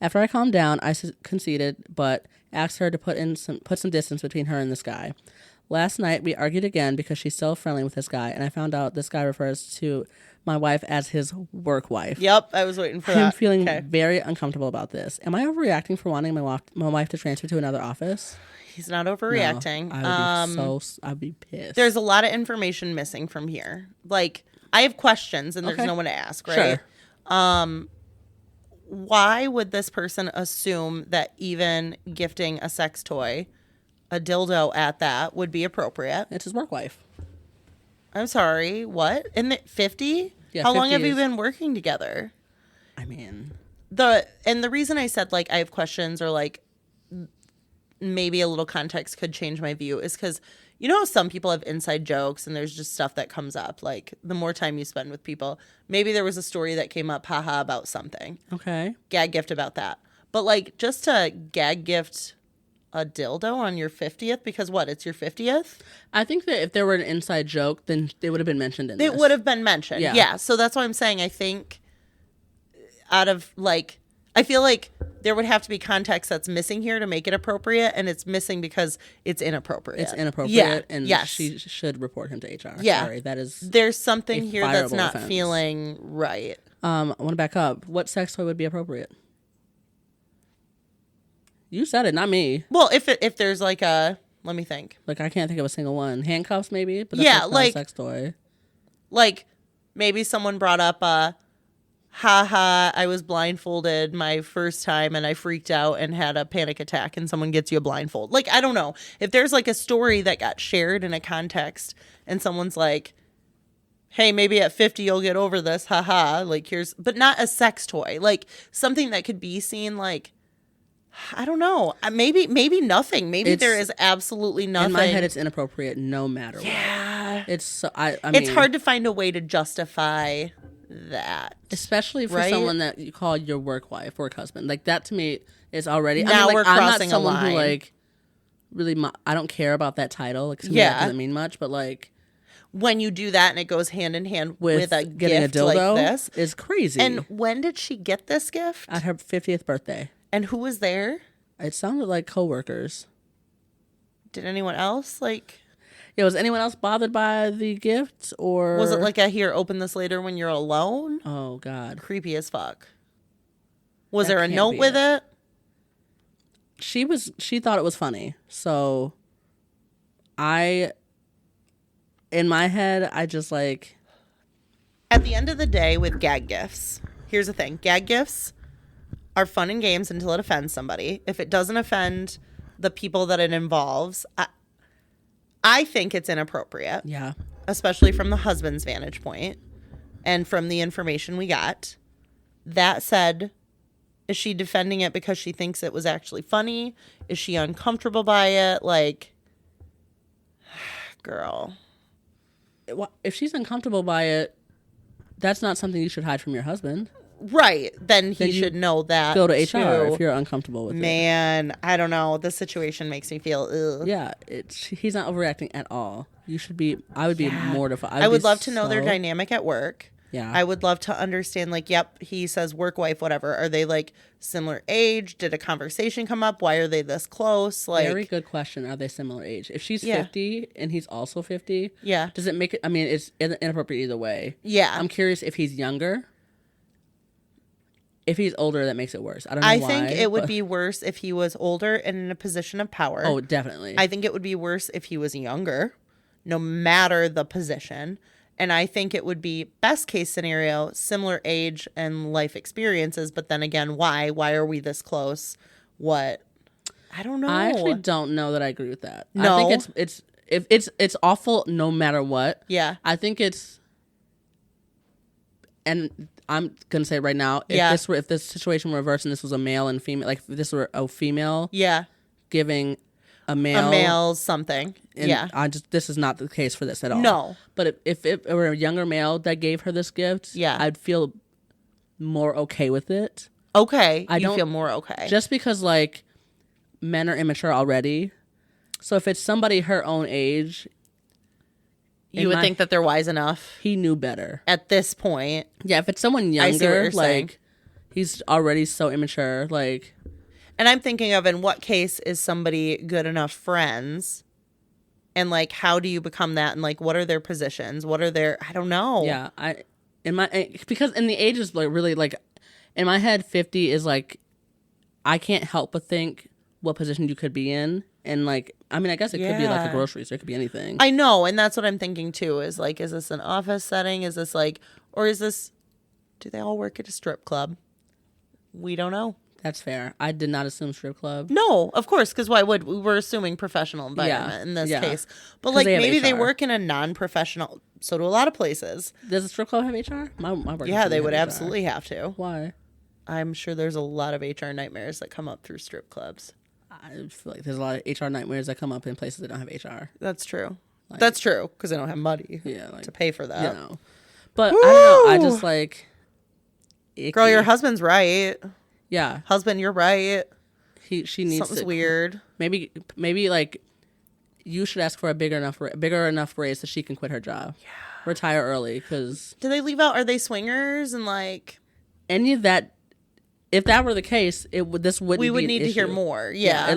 After I calmed down, I conceded, but asked her to put some distance between her and this guy. Last night, we argued again because she's still friendly with this guy, and I found out this guy refers to my wife as his work wife. Yep, I was waiting for that. I'm feeling very uncomfortable about this. Am I overreacting for wanting my wife to transfer to another office? He's not overreacting. No, I'd be pissed. There's a lot of information missing from here. Like, I have questions, and there's no one to ask, right? Sure. Why would this person assume that even gifting a sex toy, a dildo at that, would be appropriate? It's his work wife. I'm sorry, what? In the 50? Yeah, How long have you been working together? I mean... The reason I said, like, I have questions or, like, maybe a little context could change my view is because, you know, some people have inside jokes and there's just stuff that comes up. Like, the more time you spend with people, maybe there was a story that came up, haha, about something. Okay. Gag gift about that. But, like, just to gag gift a dildo on your 50th, because what, it's your 50th? I think that if there were an inside joke, then they would have been mentioned in this. It would have been mentioned. Yeah. So that's why I'm saying I think out of, like, I feel like there would have to be context that's missing here to make it appropriate, and it's missing because it's inappropriate. It's inappropriate, and yes. she should report him to HR. Yeah. Sorry, that is There's something here that's not offense. feeling right. I want to back up. What sex toy would be appropriate? You said it, not me. Well, if there's like a, let me think. Like, I can't think of a single one. Handcuffs, maybe? But that's not a sex toy. Like, maybe someone brought up a, haha, I was blindfolded my first time and I freaked out and had a panic attack, and someone gets you a blindfold. Like, I don't know. If there's like a story that got shared in a context and someone's like, hey, maybe at 50 you'll get over this, haha, like but not a sex toy. Like, something that could be seen like, I don't know. Maybe nothing. Maybe there is absolutely nothing. In my head, it's inappropriate no matter what. Yeah. It's so, I mean, it's hard to find a way to justify that. Especially for someone that you call your work wife, work husband. Like, that to me is already... Now we're crossing I'm not someone a line. who, like, really... I don't care about that title. Like, to me, that doesn't mean much, but, like... When you do that and it goes hand in hand with a getting gift a dildo like this. is crazy. And when did she get this gift? At her 50th birthday. And who was there? It sounded like coworkers. Did anyone else, like... Yeah, was anyone else bothered by the gift, or... Was it like a, here, open this later when you're alone? Oh, God. Creepy as fuck. Was there a note with it? She thought it was funny. So, in my head, I just, like... At the end of the day, with gag gifts, here's the thing. Gag gifts are fun and games until it offends somebody. If it doesn't offend the people that it involves, I think it's inappropriate. Yeah. Especially from the husband's vantage point and from the information we got. That said, is she defending it because she thinks it was actually funny? Is she uncomfortable by it? Like, girl. If she's uncomfortable by it, that's not something you should hide from your husband. Right. Then he should know that. Go to HR too. if you're uncomfortable with it. Man, I don't know. This situation makes me feel, ugh. Yeah, he's not overreacting at all. You should be, I would be mortified. I would love to know their dynamic at work. Yeah. I would love to understand, like, yep, he says work wife, whatever. Are they, like, similar age? Did a conversation come up? Why are they this close? Like, very good question. Are they similar age? If she's 50 and he's also 50, does it make it, I mean, it's inappropriate either way. Yeah. I'm curious if he's younger. If he's older, that makes it worse. I don't know why. I think it would be worse if he was older and in a position of power. Oh, definitely. I think it would be worse if he was younger, no matter the position. And I think it would be best case scenario, similar age and life experiences. But then again, why? Why are we this close? What? I don't know. I actually don't know that I agree with that. No. I think it's awful no matter what. Yeah. I think it's, and I'm gonna say right now, if this situation were reversed and this was a male and female, like if this were a female, giving a male something, this is not the case for this at all. No, but if it were a younger male that gave her this gift, I'd feel more okay with it. Okay, you feel more okay just because like men are immature already. So if it's somebody her own age, You would think that they're wise enough. He knew better. At this point. Yeah, if it's someone younger, like, he's already so immature, like... And I'm thinking of, in what case is somebody good enough friends? And, like, how do you become that? And, like, what are their positions? What are their... I don't know. Yeah, because in the age is, like, really, like... In my head, 50 is, like... I can't help but think what position you could be in. And, like... I mean, I guess it could be like a grocery store. It could be anything. I know, and that's what I'm thinking too. Is like, is this an office setting? Is this like, or is this? Do they all work at a strip club? We don't know. That's fair. I did not assume strip club. No, of course, because why would we? We're assuming professional environment in this case. But like, maybe they work in a non-professional. So do a lot of places. Does a strip club have HR? My work. Yeah, they would absolutely have to. Why? I'm sure there's a lot of HR nightmares that come up through strip clubs. I feel like there's a lot of HR nightmares that come up in places that don't have HR. That's true. Like, that's true, because they don't have money to pay for that. You know. But I don't know. I just like... Icky. Girl, your husband's right. Yeah. Husband, you're right. She needs something's weird. Maybe like you should ask for a bigger enough raise so she can quit her job. Yeah. Retire early, because... Do they leave out... Are they swingers and like... Any of that... If that were the case, we would need to hear more. Yeah.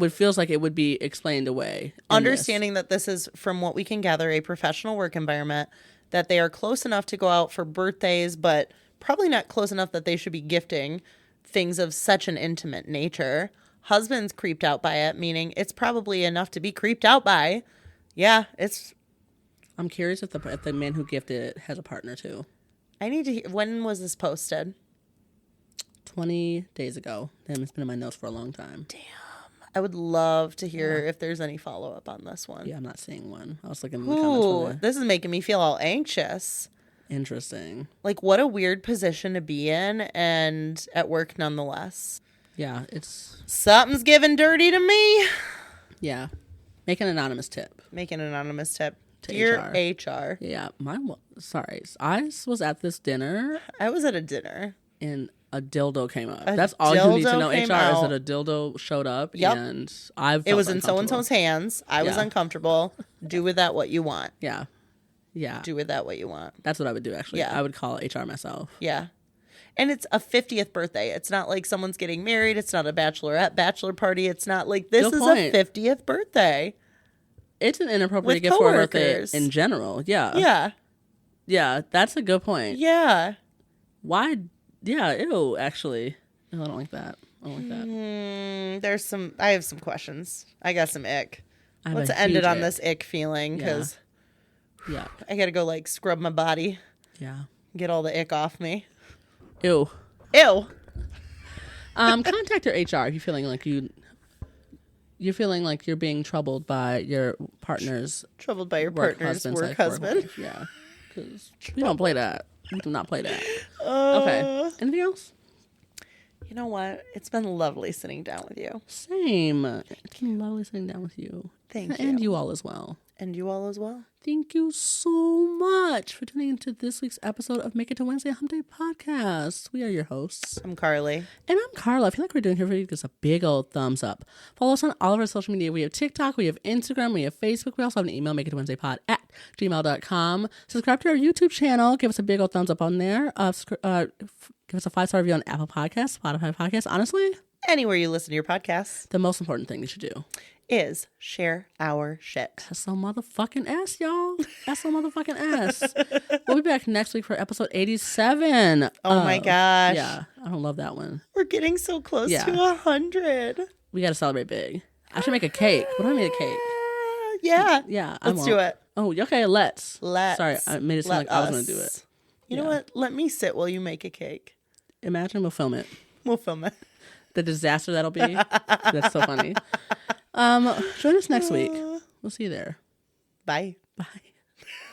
Feels like it would be explained away. Understanding that this is, from what we can gather, a professional work environment, that they are close enough to go out for birthdays, but probably not close enough that they should be gifting things of such an intimate nature. Husband's creeped out by it, meaning it's probably enough to be creeped out by. Yeah, it's... I'm curious if the man who gifted it has a partner too. I need to hear... When was this posted? 20 days ago. Damn, it's been in my notes for a long time. Damn. I would love to hear if there's any follow-up on this one. Yeah, I'm not seeing one. I was looking in the comments. This is making me feel all anxious. Interesting. Like, what a weird position to be in, and at work nonetheless. Yeah, it's... Something's giving dirty to me. Yeah. Make an anonymous tip. Dear HR. Yeah, sorry. I was at this dinner. I was at a dinner. And a dildo came up. That's all you need to know, HR, is that a dildo showed up. Yep. And it was in so-and-so's hands. I was uncomfortable. Do with that what you want. Yeah. Yeah. Do with that what you want. That's what I would do, actually. Yeah. I would call HR myself. Yeah. And it's a 50th birthday. It's not like someone's getting married. It's not a bachelor party. It's not like this is a 50th birthday. It's an inappropriate gift for a birthday in general. Yeah. Yeah. Yeah, that's a good point. Yeah. Why... Yeah, ew, actually. No, I don't like that. I have some questions. I got some ick. Let's end it on this ick feeling, because I gotta go, like, scrub my body. Yeah. Get all the ick off me. Ew. Contact your HR if you're feeling like you're being troubled by your partner's work husband. Yeah. Because we don't play that. We do not play that. Okay. Anything else? You know what? It's been lovely sitting down with you. Same. It's been lovely sitting down with you. Thank you. And you all as well. Thank you so much for tuning into this week's episode of Make It to Wednesday Hump Day Podcast. We are your hosts. I'm Carly. And I'm Karla. If you like what we're doing here, give us a big old thumbs up. Follow us on all of our social media. We have TikTok, we have Instagram, we have Facebook. We also have an email, makeitowednesdaypod@gmail.com. Subscribe to our YouTube channel. Give us a big old thumbs up on there. Give us a 5-star review on Apple Podcasts, Spotify Podcasts. Honestly, anywhere you listen to your podcasts. The most important thing you should do is share our shit. That's so motherfucking ass, y'all. That's so motherfucking ass. We'll be back next week for episode 87. Oh my gosh. Yeah, I don't love that one. We're getting so close to 100. We got to celebrate big. I should make a cake. What do I make a cake? Yeah. Yeah. Let's do it. Oh, okay. Let's. Sorry, I made it seem like I was going to do it. You know what? Let me sit while you make a cake. Imagine we'll film it. The disaster that'll be. That's so funny. Join us next week. We'll see you there. Bye. Bye.